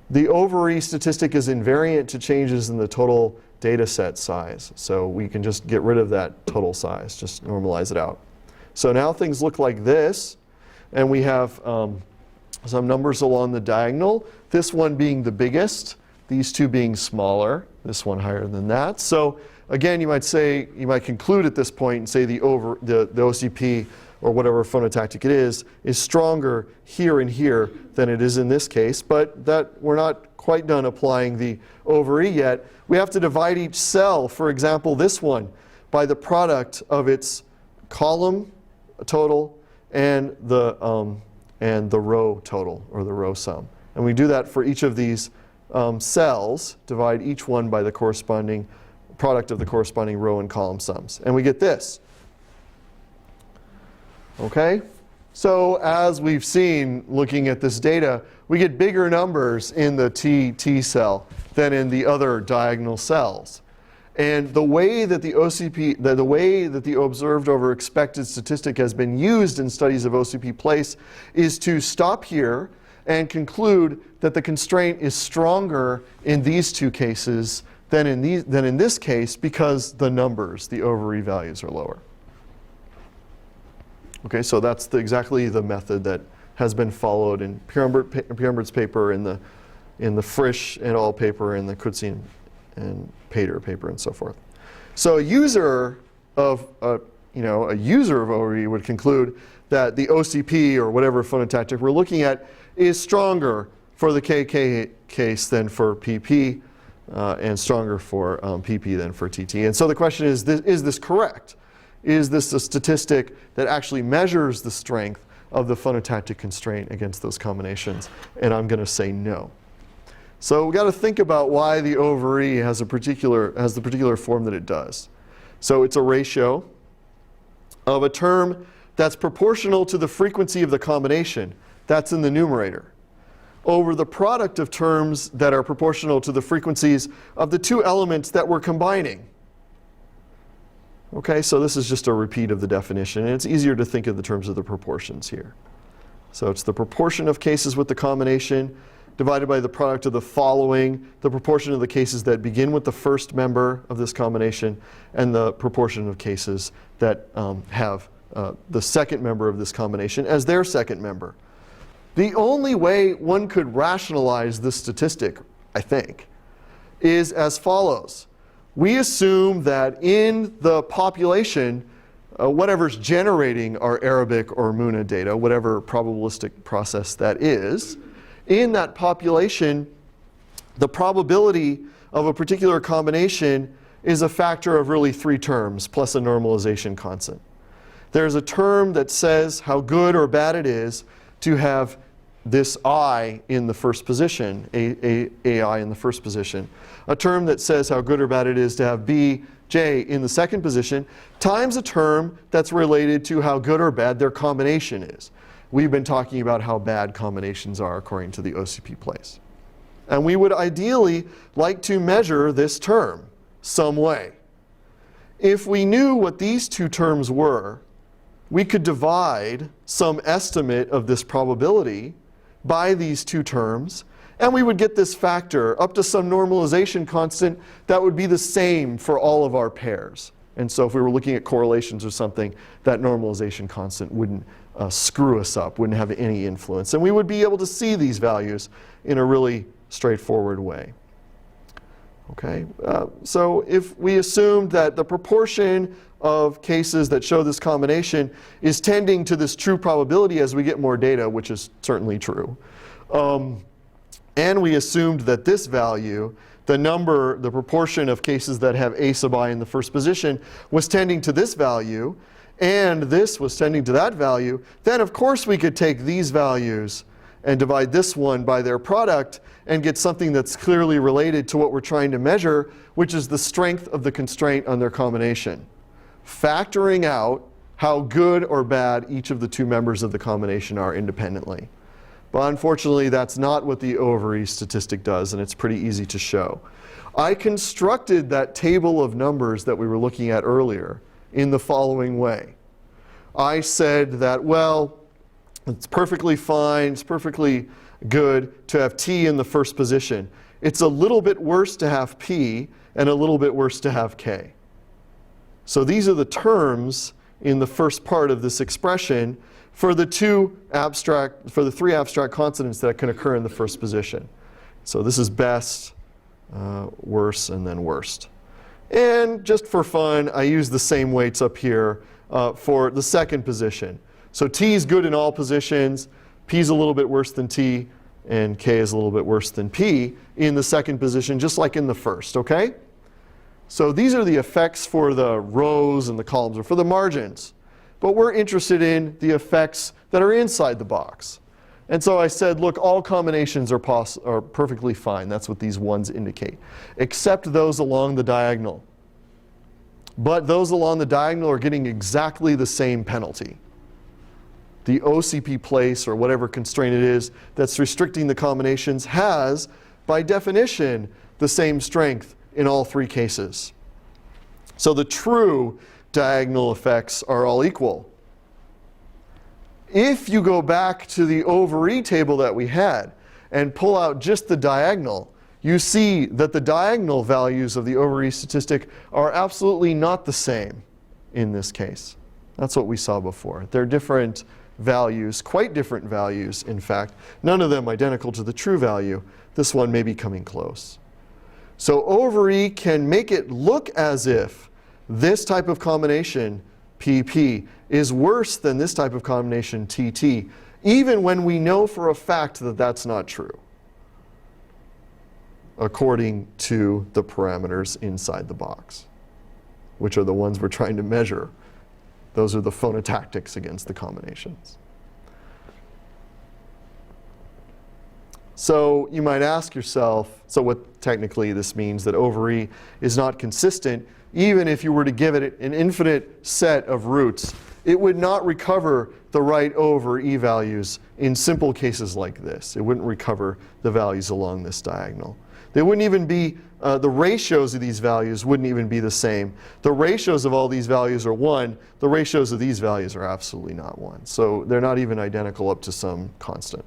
The over E statistic is invariant to changes in the total data set size. So we can just get rid of that total size, just normalize it out. So now things look like this. And we have some numbers along the diagonal, this one being the biggest, these two being smaller, this one higher than that. So again, you might conclude at this point and say the OCP or whatever phonotactic it is stronger here and here than it is in this case, but that we're not quite done applying the over E yet. We have to divide each cell, for example, this one, by the product of its column total and the row total, or the row sum. And we do that for each of these cells, divide each one by the corresponding product of the corresponding row and column sums. And we get this. Okay? So as we've seen looking at this data, we get bigger numbers in the T cell than in the other diagonal cells. And the way that the way that the observed over expected statistic has been used in studies of OCP-Place is to stop here and conclude that the constraint is stronger in these two cases than in this case because the numbers, the over E values, are lower. Okay, so that's exactly the method that has been followed in Pierre-Humbert's paper, in the Frisch et al. Paper, in the Coetzee and Pater paper, and so forth. So a user of over E would conclude that the OCP or whatever phonotactic we're looking at is stronger for the KK case than for PP, and stronger for PP than for TT. And so the question is this correct? Is this a statistic that actually measures the strength of the phonotactic constraint against those combinations? And I'm going to say no. So we've got to think about why the over E has the particular form that it does. So it's a ratio of a term that's proportional to the frequency of the combination. That's in the numerator. Over the product of terms that are proportional to the frequencies of the two elements that we're combining. Okay, so this is just a repeat of the definition, and it's easier to think of the terms of the proportions here. So it's the proportion of cases with the combination divided by the product of the following, the proportion of the cases that begin with the first member of this combination, and the proportion of cases that have the second member of this combination as their second member. The only way one could rationalize this statistic, I think, is as follows. We assume that in the population, whatever's generating our Arabic or Muna data, whatever probabilistic process that is in that population, the probability of a particular combination is a factor of really 3 terms plus a normalization constant. There's a term that says how good or bad it is to have this I in the first position, AI in the first position. A term that says how good or bad it is to have B, J in the second position, times a term that's related to how good or bad their combination is. We've been talking about how bad combinations are according to the OCP-Place. And we would ideally like to measure this term some way. If we knew what these 2 terms were, we could divide some estimate of this probability by these 2 terms, and we would get this factor up to some normalization constant that would be the same for all of our pairs. And so if we were looking at correlations or something, that normalization constant wouldn't screw us up, wouldn't have any influence. And we would be able to see these values in a really straightforward way. Okay, so if we assumed that the proportion of cases that show this combination is tending to this true probability as we get more data, which is certainly true, and we assumed that this value, the proportion of cases that have A sub I in the first position, was tending to this value, and this was tending to that value, then of course we could take these values and divide this one by their product and get something that's clearly related to what we're trying to measure, which is the strength of the constraint on their combination, factoring out how good or bad each of the 2 members of the combination are independently. But unfortunately, that's not what the ovary statistic does, and it's pretty easy to show. I constructed that table of numbers that we were looking at earlier in the following way. I said that, well, it's perfectly fine, it's perfectly good to have T in the first position. It's a little bit worse to have P and a little bit worse to have K. So these are the terms in the first part of this expression for the 3 abstract consonants that can occur in the first position. So this is best, worse, and then worst. And just for fun, I use the same weights up here for the second position. So T is good in all positions, P is a little bit worse than T, and K is a little bit worse than P in the second position, just like in the first, okay? So these are the effects for the rows and the columns, or for the margins. But we're interested in the effects that are inside the box. And so I said, look, all combinations are perfectly fine. That's what these ones indicate, except those along the diagonal. But those along the diagonal are getting exactly the same penalty. The OCP-Place, or whatever constraint it is that's restricting the combinations, has, by definition, the same strength in all 3 cases. So the true diagonal effects are all equal. If you go back to the over-E table that we had and pull out just the diagonal, you see that the diagonal values of the over-E statistic are absolutely not the same in this case. That's what we saw before. They're different values, quite different values, in fact. None of them identical to the true value. This one may be coming close. So over-E can make it look as if this type of combination, PP, is worse than this type of combination, TT, even when we know for a fact that that's not true, according to the parameters inside the box, which are the ones we're trying to measure. Those are the phonotactics against the combinations. So you might ask yourself, so what technically this means that over-E is not consistent. Even if you were to give it an infinite set of roots, it would not recover the right over-E values in simple cases like this. It wouldn't recover the values along this diagonal. They wouldn't even be, the ratios of these values wouldn't even be the same. The ratios of all these values are 1. The ratios of these values are absolutely not 1. So they're not even identical up to some constant.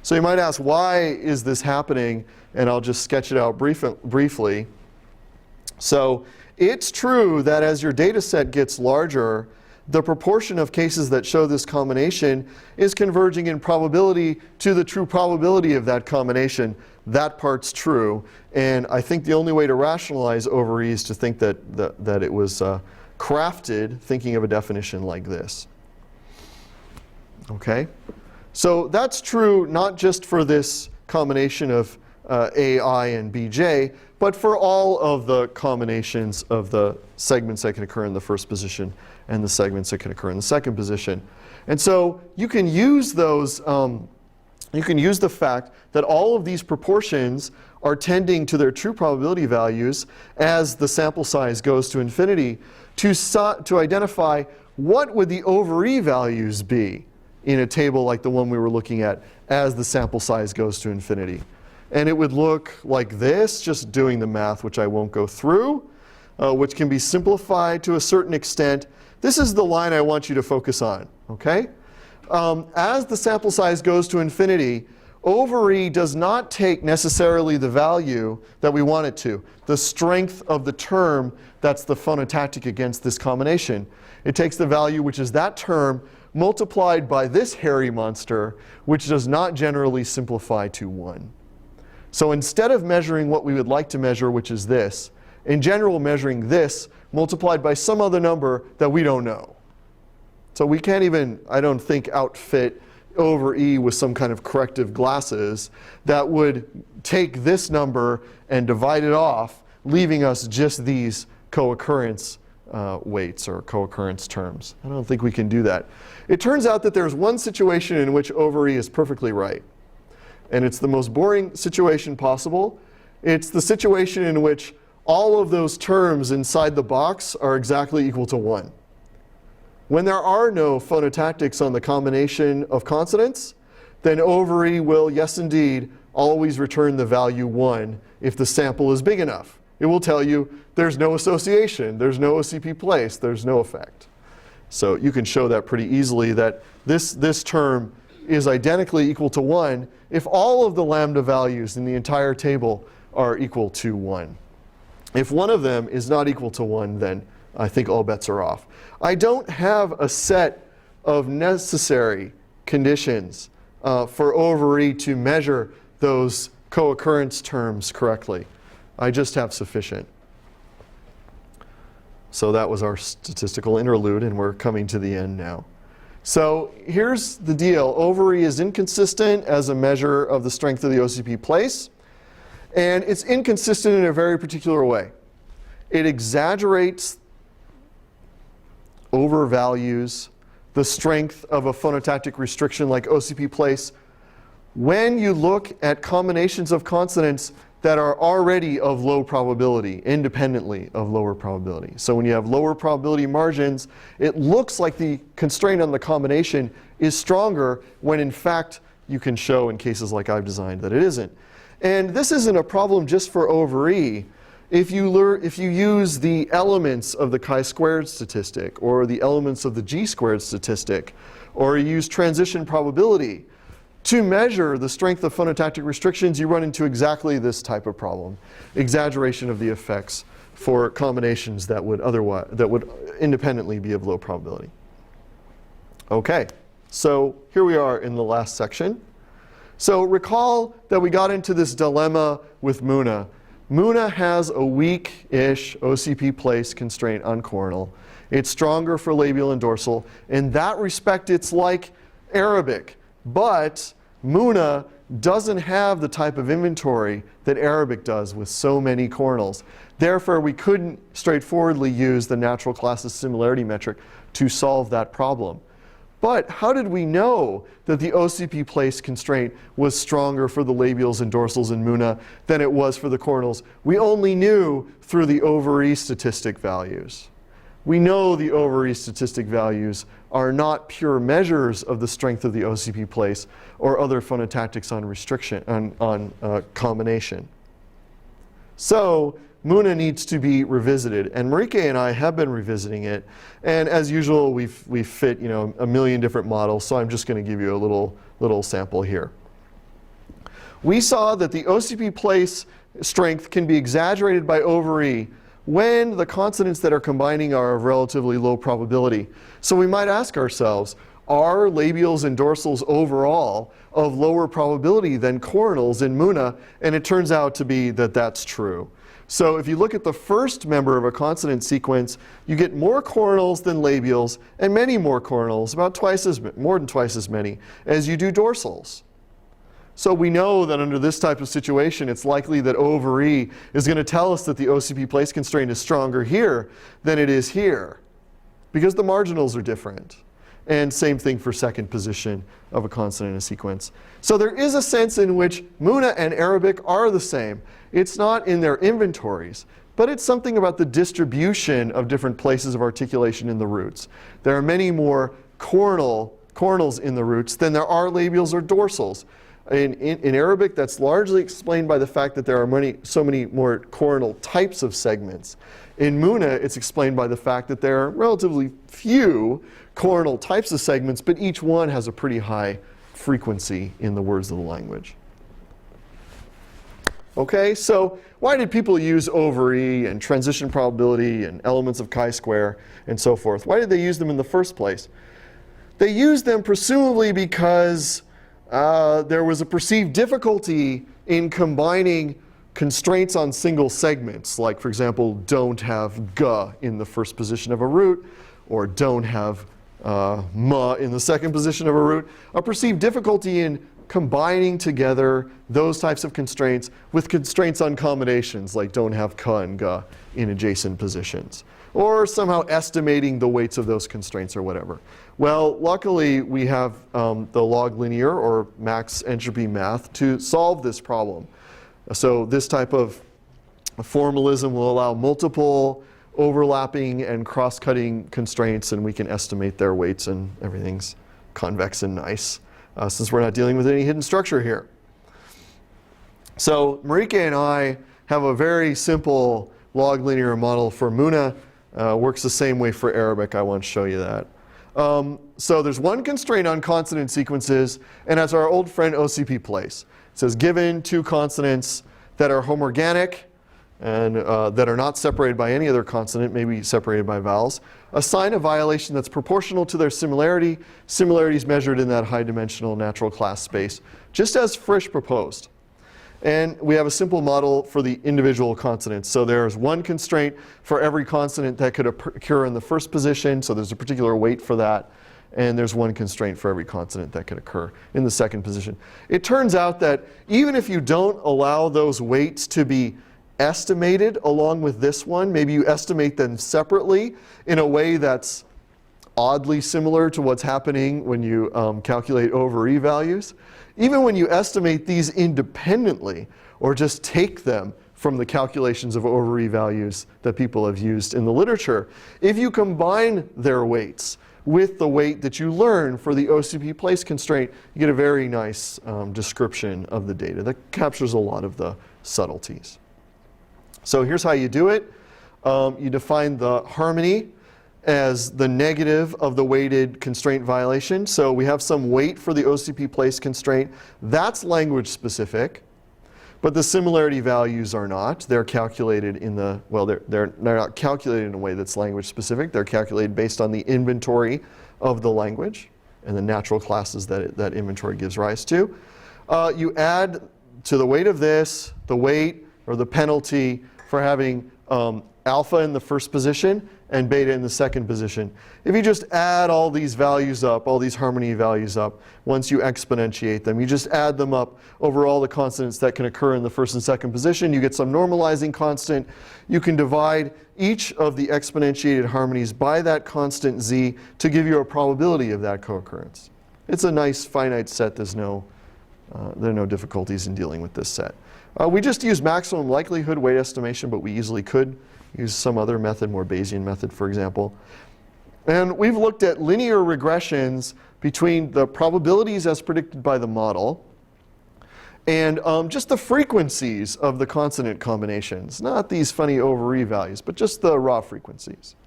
So you might ask, why is this happening? And I'll just sketch it out briefly. So it's true that as your data set gets larger, the proportion of cases that show this combination is converging in probability to the true probability of that combination. That part's true. And I think the only way to rationalize over-E is to think that it was crafted thinking of a definition like this. Okay? So that's true not just for this combination of AI and BJ, but for all of the combinations of the segments that can occur in the first position and the segments that can occur in the second position. And so you can use those, you can use the fact that all of these proportions are tending to their true probability values as the sample size goes to infinity to identify what would the over E values be in a table like the one we were looking at as the sample size goes to infinity. And it would look like this, just doing the math, which I won't go through, which can be simplified to a certain extent. This is the line I want you to focus on, okay? As the sample size goes to infinity, over E does not take necessarily the value that we want it to, the strength of the term that's the phonotactic against this combination. It takes the value which is that term multiplied by this hairy monster, which does not generally simplify to 1. So instead of measuring what we would like to measure, which is this, in general measuring this multiplied by some other number that we don't know. So we can't even, I don't think, outfit over E with some kind of corrective glasses that would take this number and divide it off, leaving us just these co-occurrence weights or co-occurrence terms. I don't think we can do that. It turns out that there's one situation in which over E is perfectly right. And it's the most boring situation possible. It's the situation in which all of those terms inside the box are exactly equal to 1. When there are no phonotactics on the combination of consonants, then over E will, yes indeed, always return the value 1 if the sample is big enough. It will tell you there's no association, there's no OCP-Place, there's no effect. So you can show that pretty easily that this term is identically equal to 1 if all of the lambda values in the entire table are equal to 1. If one of them is not equal to 1, then I think all bets are off. I don't have a set of necessary conditions for over E to measure those co-occurrence terms correctly. I just have sufficient. So that was our statistical interlude, and we're coming to the end now. So here's the deal. Over E is inconsistent as a measure of the strength of the OCP-Place. And it's inconsistent in a very particular way. It exaggerates, overvalues the strength of a phonotactic restriction like OCP-Place when you look at combinations of consonants that are already of low probability, independently of lower probability. So when you have lower probability margins, it looks like the constraint on the combination is stronger when in fact you can show in cases like I've designed that it isn't. And this isn't a problem just for over E. If you use the elements of the chi-squared statistic or the elements of the g-squared statistic, or you use transition probability to measure the strength of phonotactic restrictions, you run into exactly this type of problem. Exaggeration of the effects for combinations that would independently be of low probability. Okay, so here we are in the last section. So recall that we got into this dilemma with Muna. Muna has a weak-ish OCP-Place constraint on coronal. It's stronger for labial and dorsal. In that respect, it's like Arabic. But Muna doesn't have the type of inventory that Arabic does with so many coronals. Therefore, we couldn't straightforwardly use the natural classes similarity metric to solve that problem. But how did we know that the OCP-Place constraint was stronger for the labials and dorsals in Muna than it was for the coronals? We only knew through the over E statistic values. We know the over E statistic values are not pure measures of the strength of the OCP-Place or other phonotactics on restriction, on combination. So Muna needs to be revisited, and Marike and I have been revisiting it. And as usual, we've fit a million different models, so I'm just going to give you a little sample here. We saw that the OCP-Place strength can be exaggerated by over E when the consonants that are combining are of relatively low probability. So we might ask ourselves, are labials and dorsals overall of lower probability than coronals in Muna? And it turns out to be that that's true. So if you look at the first member of a consonant sequence, you get more coronals than labials and many more coronals, about more than twice as many as you do dorsals. So we know that under this type of situation, it's likely that over E is going to tell us that the OCP-Place constraint is stronger here than it is here, because the marginals are different. And same thing for second position of a consonant in a sequence. So there is a sense in which Muna and Arabic are the same. It's not in their inventories, but it's something about the distribution of different places of articulation in the roots. There are many more coronals in the roots than there are labials or dorsals. In Arabic, that's largely explained by the fact that there are so many more coronal types of segments. In Muna, it's explained by the fact that there are relatively few coronal types of segments, but each one has a pretty high frequency in the words of the language. Okay, so why did people use over E and transition probability and elements of chi-square and so forth? Why did they use them in the first place? They used them presumably because there was a perceived difficulty in combining constraints on single segments, like, for example, don't have g in the first position of a root, or don't have ma in the second position of a root. A perceived difficulty in combining together those types of constraints with constraints on combinations, like don't have ka and ga in adjacent positions, or somehow estimating the weights of those constraints or whatever. Well, luckily, we have the log linear or max entropy math to solve this problem. So this type of formalism will allow multiple overlapping and cross-cutting constraints, and we can estimate their weights, and everything's convex and nice, since we're not dealing with any hidden structure here. So Marike and I have a very simple log linear model for Muna. Works the same way for Arabic. I want to show you that. So there's one constraint on consonant sequences, and as our old friend OCP-Place. It says given two consonants that are homorganic and that are not separated by any other consonant, maybe separated by vowels, assign a violation that's proportional to their similarity. Similarity is measured in that high-dimensional natural class space, just as Frisch proposed. And we have a simple model for the individual consonants. So there's one constraint for every consonant that could occur in the first position, so there's a particular weight for that. And there's one constraint for every consonant that could occur in the second position. It turns out that even if you don't allow those weights to be estimated along with this one, maybe you estimate them separately in a way that's oddly similar to what's happening when you calculate over E values. Even when you estimate these independently, or just take them from the calculations of over E values that people have used in the literature, if you combine their weights with the weight that you learn for the OCP-Place constraint, you get a very nice description of the data that captures a lot of the subtleties. So here's how you do it. You define the harmony as the negative of the weighted constraint violation. So we have some weight for the OCP-Place constraint. That's language specific. But the similarity values are not. They're calculated in the, well, they're not calculated in a way that's language specific. They're calculated based on the inventory of the language and the natural classes that that inventory gives rise to. You add to the weight of this, the weight or the penalty for having alpha in the first position and beta in the second position. If you just add all these values up, all these harmony values up, once you exponentiate them, you just add them up over all the consonants that can occur in the first and second position, you get some normalizing constant. You can divide each of the exponentiated harmonies by that constant z to give you a probability of that co-occurrence. It's a nice finite set. There are no difficulties in dealing with this set. We just use maximum likelihood weight estimation, but we easily could use some other method, more Bayesian method, for example. And we've looked at linear regressions between the probabilities as predicted by the model and just the frequencies of the consonant combinations. Not these funny over E values, but just the raw frequencies.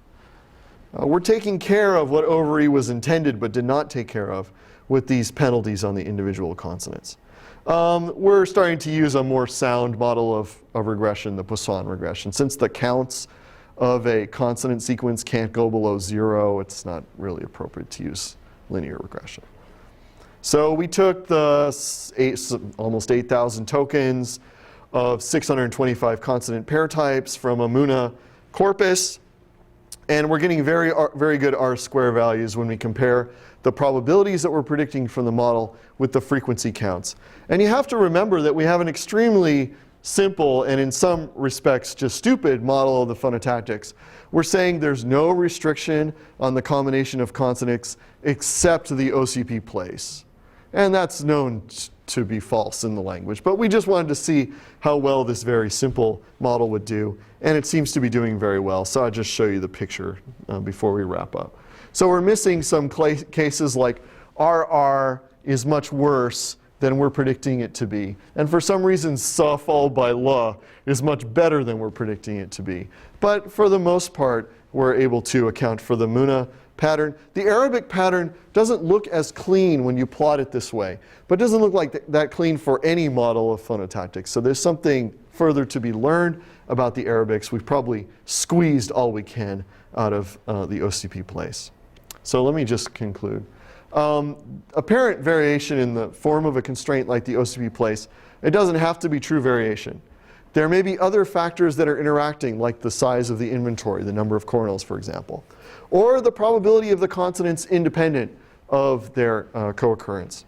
We're taking care of what over E was intended but did not take care of with these penalties on the individual consonants. We're starting to use a more sound model of regression, the Poisson regression. Since the counts of a consonant sequence can't go below 0, it's not really appropriate to use linear regression. So we took the almost 8,000 tokens of 625 consonant pair types from a Muna corpus. And we're getting very good R-square values when we compare the probabilities that we're predicting from the model with the frequency counts. And you have to remember that we have an extremely simple and in some respects just stupid model of the phonotactics. We're saying there's no restriction on the combination of consonants except the OCP-Place. And that's known to be false in the language. But we just wanted to see how well this very simple model would do. And it seems to be doing very well. So I'll just show you the picture before we wrap up. So we're missing some cases like RR is much worse than we're predicting it to be. And for some reason, sa followed by la is much better than we're predicting it to be. But for the most part, we're able to account for the Muna pattern. The Arabic pattern doesn't look as clean when you plot it this way, but it doesn't look like that clean for any model of phonotactics. So there's something further to be learned about the Arabics. We've probably squeezed all we can out of the OCP-Place. So let me just conclude. Apparent variation in the form of a constraint like the OCP-Place, it doesn't have to be true variation. There may be other factors that are interacting, like the size of the inventory, the number of coronals, for example, or the probability of the consonants independent of their co-occurrence.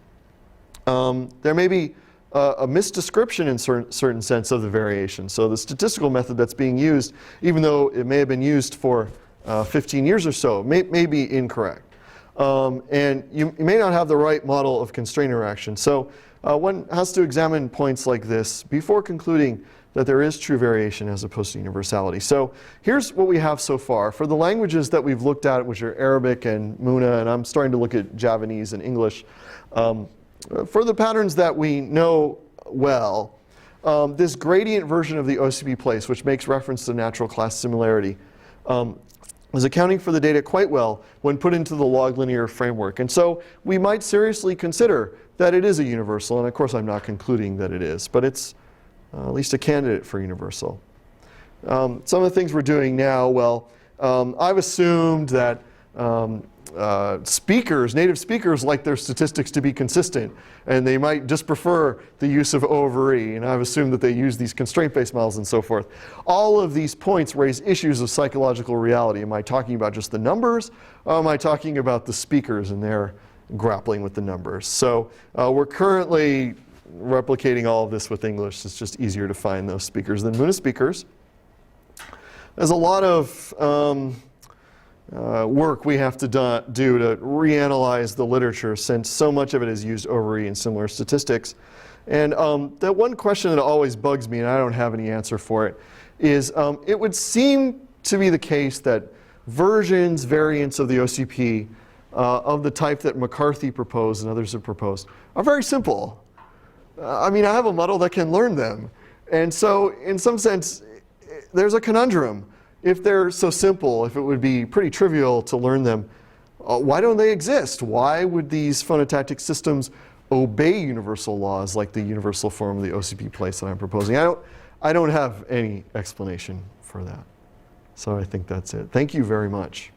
There may be a misdescription in certain sense of the variation. So the statistical method that's being used, even though it may have been used for 15 years or so, may be incorrect. And you may not have the right model of constraint interaction. So one has to examine points like this before concluding that there is true variation as opposed to universality. So here's what we have so far. For the languages that we've looked at, which are Arabic and Muna, and I'm starting to look at Javanese and English, for the patterns that we know well, this gradient version of the OCP-Place, which makes reference to natural class similarity, is accounting for the data quite well when put into the log linear framework. And so we might seriously consider that it is a universal. And of course, I'm not concluding that it is, but it's at least a candidate for universal. Some of the things we're doing now, well, I've assumed that native speakers like their statistics to be consistent, and they might just prefer the use of O/E, and I've assumed that they use these constraint-based models and so forth. All of these points raise issues of psychological reality. Am I talking about just the numbers, or am I talking about the speakers and their grappling with the numbers? So we're currently replicating all of this with English. It's just easier to find those speakers than Muna speakers. There's a lot of work we have to do to reanalyze the literature, since so much of it is used O/E in similar statistics. And that one question that always bugs me, and I don't have any answer for it, is it would seem to be the case that variants of the OCP of the type that McCarthy proposed and others have proposed are very simple. I mean, I have a model that can learn them. And so in some sense, there's a conundrum. If they're so simple, if it would be pretty trivial to learn them, why don't they exist? Why would these phonotactic systems obey universal laws like the universal form of the OCP-Place that I'm proposing? I don't have any explanation for that. So I think that's it. Thank you very much.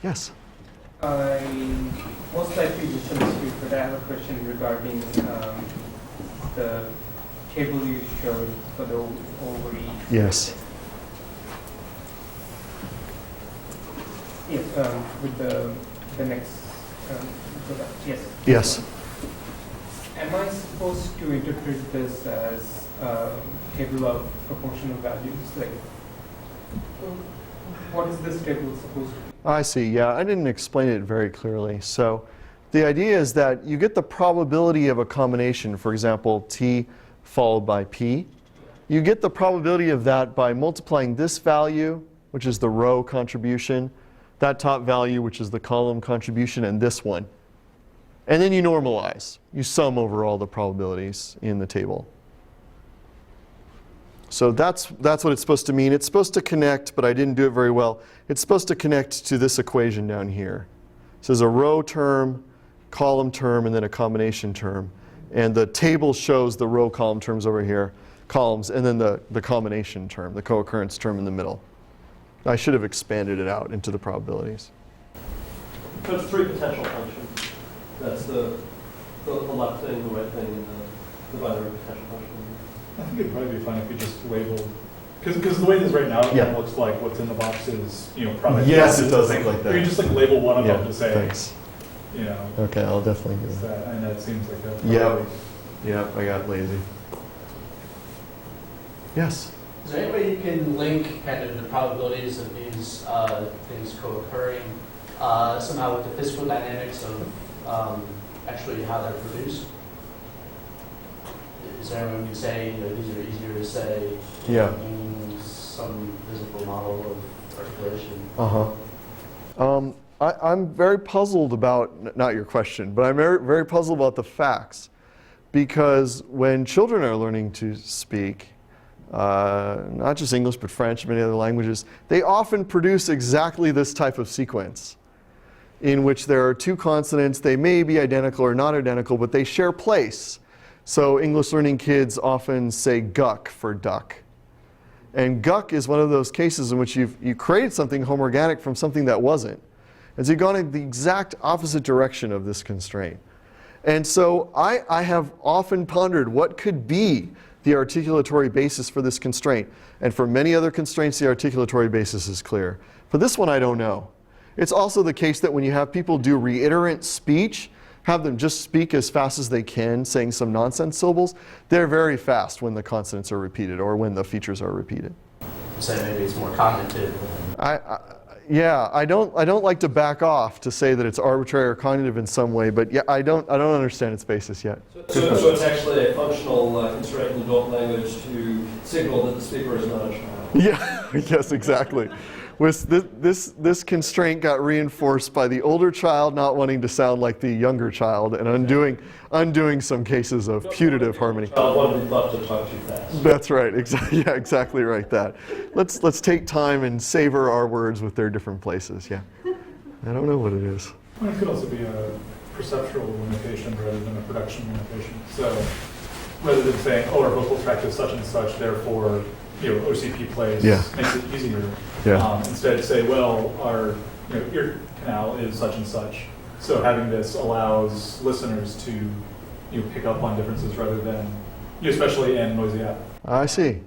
Yes. I most likely misunderstood, but I have a question regarding the table you showed for the O/E. Yes. Yes, with the next product. Yes. Yes. Am I supposed to interpret this as a table of proportional values? Like, what is this table supposed to be? I see. Yeah, I didn't explain it very clearly. So the idea is that you get the probability of a combination, for example, T followed by P. You get the probability of that by multiplying this value, which is the row contribution, that top value, which is the column contribution, and this one. And then you normalize. You sum over all the probabilities in the table. So that's what it's supposed to mean. It's supposed to connect, but I didn't do it very well. It's supposed to connect to this equation down here. So there's a row term, column term, and then a combination term. And the table shows the row column terms over here, columns, and then the combination term, the co-occurrence term in the middle. I should have expanded it out into the probabilities. So it's three potential functions. That's the left thing, the right thing, and the binary potential function. I think it'd probably be fine if we just labeled, because the way it is right now, it kind of looks like what's in the box is, probably. Yes, it does look like that. Or you just label one of Yeah, them to say, thanks. you know. Okay, I'll definitely do that. And that seems like a. Yeah. Yeah, I got lazy. Yes? Is there any way you can link kind of the probabilities of these things co-occurring somehow with the physical dynamics of actually how they're produced? Is there any way we can say, these are easier to say in some physical model of articulation? I'm very puzzled about, not your question, but I'm very, very puzzled about the facts. Because when children are learning to speak, not just English, but French, many other languages, they often produce exactly this type of sequence in which there are two consonants. They may be identical or not identical, but they share place. So English learning kids often say guck for duck. And guck is one of those cases in which you created something homoorganic from something that wasn't. And so you've gone in the exact opposite direction of this constraint. And so I have often pondered what could be the articulatory basis for this constraint. And for many other constraints, the articulatory basis is clear. For this one, I don't know. It's also the case that when you have people do reiterant speech, have them just speak as fast as they can, saying some nonsense syllables, they're very fast when the consonants are repeated or when the features are repeated. So maybe it's more cognitive. Yeah, I don't like to back off to say that it's arbitrary or cognitive in some way, but yeah, I don't understand its basis yet. So it's actually a functional constraint in adult language to signal that the speaker is not a child. Yeah, yes, exactly. This constraint got reinforced by the older child not wanting to sound like the younger child and undoing some cases of putative harmony. Child wanted to talk too fast. That's right. Yeah, exactly right. That. Let's take time and savor our words with their different places. Yeah. I don't know what it is. Well, it could also be a perceptual limitation rather than a production limitation. So rather than saying, our vocal tract is such and such, therefore, OCP-Place makes it easier. Yeah. Instead, say, well, our ear canal is such and such. So having this allows listeners to pick up on differences rather than, especially in noisy app. I see.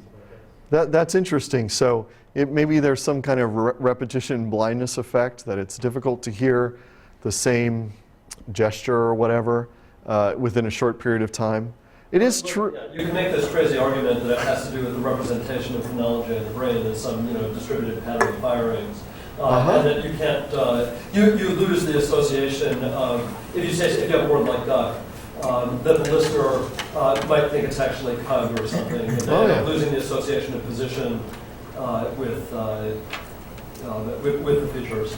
That's interesting. So maybe there's some kind of repetition blindness effect, that it's difficult to hear the same gesture or whatever within a short period of time. It is true. Yeah, you can make this crazy argument that it has to do with the representation of phonology in the brain as some distributed pattern of firings. And that you can't, you lose the association of, if you have a word like duck, that the listener might think it's actually cug or something, and then losing the association of position with the features.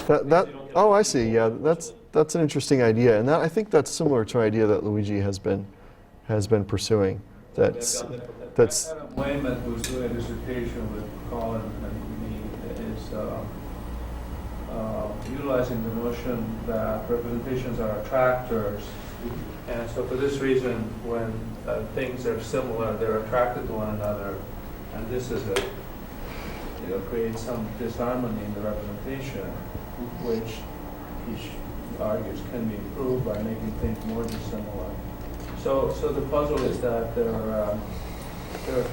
I see. Yeah, that's an interesting idea, and I think that's similar to an idea that Luigi has been pursuing. That's. I had a layman who was doing a dissertation with Colin and me is utilizing the notion that representations are attractors, and so for this reason, when things are similar, they're attracted to one another, and this is creates some disharmony in the representation, which he argues can be improved by making things more dissimilar. So the puzzle is that there are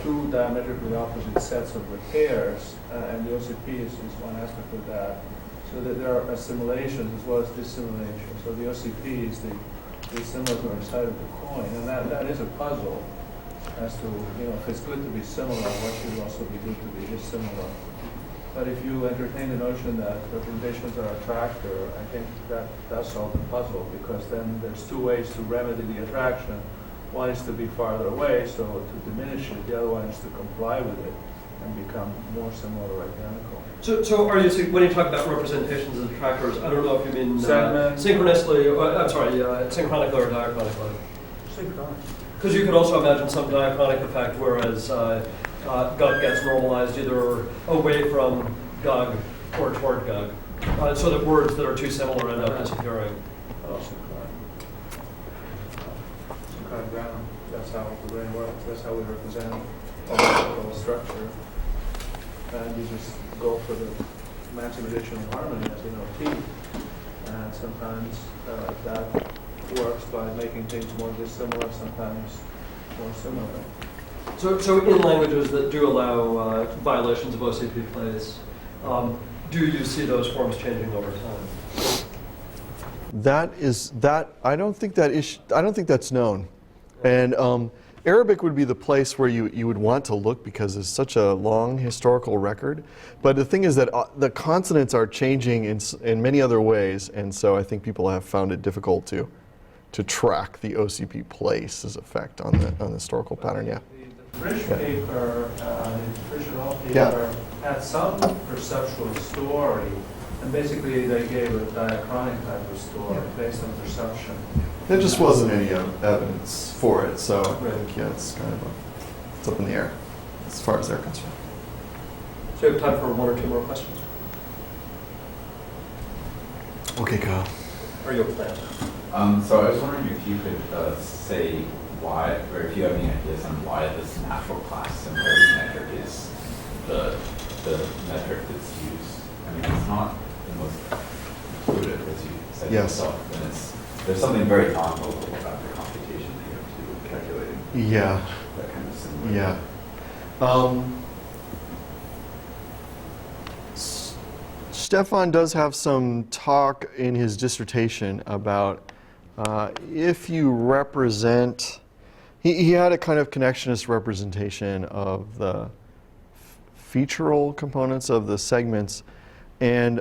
two diametrically opposite sets of the pairs, and the OCP is one aspect of that. So that there are assimilations as well as dissimilation. So the OCP is the similar side of the coin, and that is a puzzle as to if it's good to be similar, what should also be good to be dissimilar. But if you entertain the notion that representations are attractor, I think that does solve the puzzle, because then there's two ways to remedy the attraction. One is to be farther away, so to diminish it. The other one is to comply with it and become more similar or identical. So are you, when you talk about representations as attractors, I don't know if you mean synchronously, synchronically or diachronically? Synchronically. Because you could also imagine some diachronic effect, whereas gug gets normalized either away from gug or toward gug, so that words that are too similar end up disappearing. Synchronic ground. That's how the brain works. That's how we represent a structure. And you just go for the maximization of harmony, as you know, T. And sometimes that works by making things more dissimilar, sometimes more similar. So in languages that do allow violations of OCP-Place, do you see those forms changing over time? I don't think that's known. And Arabic would be the place where you would want to look because it's such a long historical record. But the thing is that the consonants are changing in many other ways, and so I think people have found it difficult to track the OCP-Place's effect on the historical pattern. Yeah. The Frisch paper, the Frisch et al. Paper, had some perceptual story, and basically they gave a diachronic type of story based on perception. There just wasn't any evidence for it, so I think it's kind of it's up in the air as far as they're concerned. So you have time for one or two more questions? Okay, Kyle. Or you have a plan? So I was wondering if you could say why, or if you have any ideas on why this natural class similarity metric is the metric that's used. I mean, it's not the most intuitive, as you said yourself, and there's something very non-local about the computation that you have to do with calculating. Yeah. That kind of similarity. Yeah. Stefan does have some talk in his dissertation about if you represent, he had a kind of connectionist representation of the featural components of the segments, and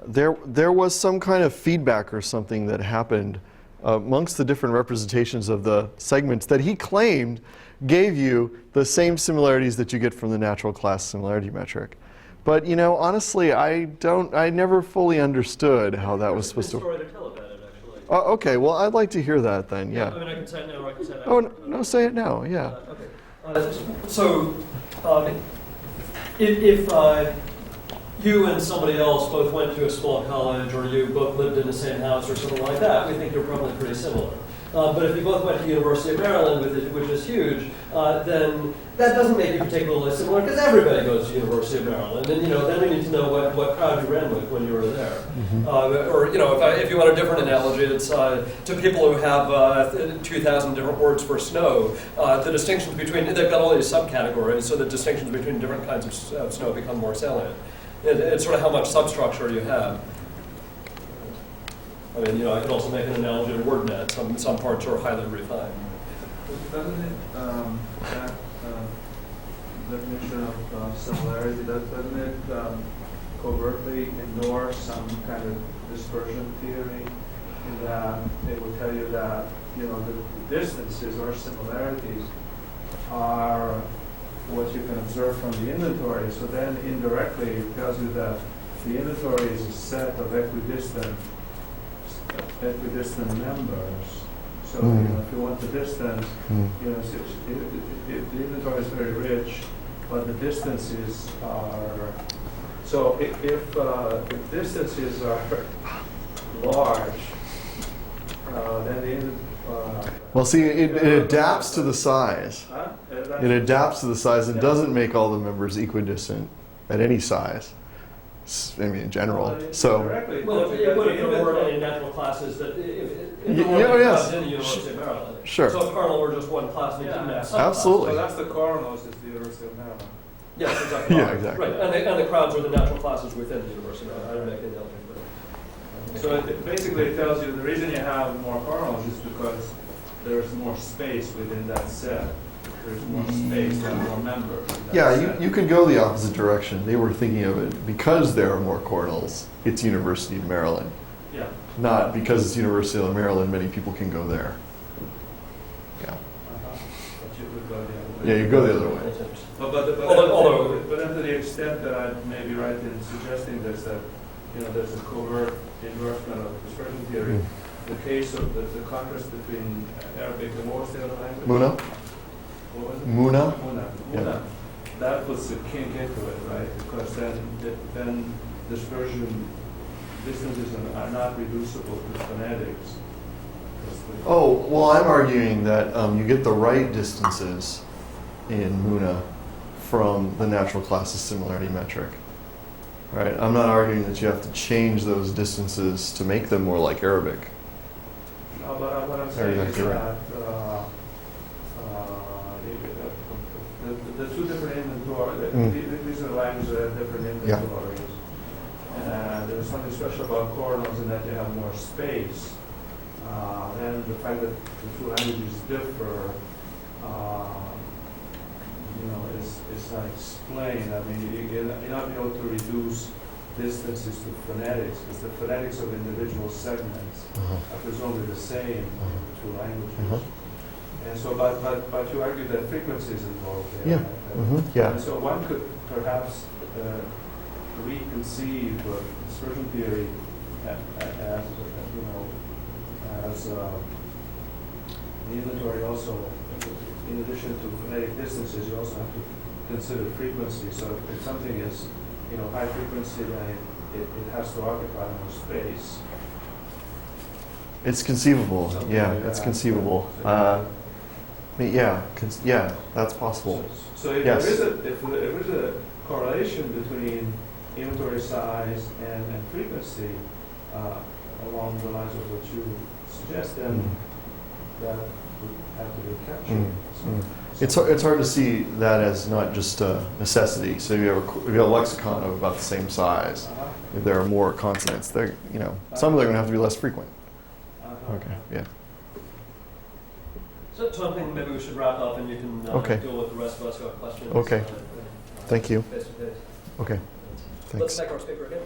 there was some kind of feedback or something that happened amongst the different representations of the segments that he claimed gave you the same similarities that you get from the natural class similarity metric. But honestly, I never fully understood how that was supposed to. Story to tell about it, actually. Okay, well, I'd like to hear that then. Yeah. I mean, I can say it now, or I can say it Oh after. no, say it now. Yeah. Okay. If you and somebody else both went to a small college, or you both lived in the same house, or something like that, we think you're probably pretty similar. But if you both went to the University of Maryland, which is huge, then that doesn't make you particularly similar, because everybody goes to the University of Maryland, and then we need to know what crowd you ran with when you were there. Or if you want a different analogy, it's to people who have 2,000 different words for snow. The distinctions between they've got all these subcategories, so the distinctions between different kinds of snow become more salient. It's sort of how much substructure you have. I mean, I could also make an analogy to WordNet. Some parts are highly refined. Doesn't it, that definition of similarity, doesn't it covertly endorse some kind of dispersion theory in that it will tell you that, the distances or similarities are what you can observe from the inventory. So then indirectly it tells you that the inventory is a set of equidistant members. So if you want the distance, if the inventory is very rich, but the distances are so if distances are large, then the Well, see, it adapts to the size. It adapts to the size and doesn't make all the members equidistant at any size. I mean, in general. So. Well, if there were any natural classes that if there were yes. in the University of Maryland. Sure. So if Colin were just one class, and he didn't have subclasses. Absolutely. So that's the coronos is the University of Maryland. Yes, exactly. Yeah, exactly. Right, and the crowds are the natural classes within the University of Maryland. I don't make the analogy, but. So basically it tells you the reason you have more coronos is because there's more space within that set. There's more space and more members. Yeah, you could go the opposite direction. They were thinking of it because there are more coronals. It's University of Maryland. Yeah. Not because it's University of Maryland, many people can go there. Yeah. But you could go the other way. Yeah, you go the other way. But then to the extent that I may be right in suggesting this, that there's a covert endorsement of dispersion theory. The case of the contrast between Arabic and what was the other language? Muna? What was it? Muna? Muna. Yeah. That puts the kink into it, right? Because then dispersion distances are not reducible to phonetics. Oh, well, I'm arguing that you get the right distances in Muna from the natural classes similarity metric. Right. I'm not arguing that you have to change those distances to make them more like Arabic. But what I'm saying is Exactly right. that the two different inventories, these are languages that have different Yeah. inventories. And there's something special about coronals in that they have more space. And the fact that the two languages differ, is not explained. I mean, you're not able to reduce distances to phonetics, because the phonetics of individual segments are presumably the same in the two languages. And so, but you argue that frequency is involved there. Yeah. And so one could perhaps reconceive dispersion theory as the inventory also, in addition to phonetic distances, you also have to consider frequency. So if something is, high frequency, then it has to occupy more space. It's conceivable. Something Yeah, like it's that. conceivable. Yeah, that's possible. So if Yes. there is a correlation between inventory size and frequency along the lines of what you suggest, then that would have to be captured. It's hard to see that as not just a necessity. So if you have a lexicon of about the same size, if there are more consonants, some of them are going to have to be less frequent. Okay. Yeah. So I think maybe we should wrap up, and you can Okay. deal with the rest of us who have questions. Okay. Thank you. Face to face. Okay. Let's Thanks. thank our speaker again.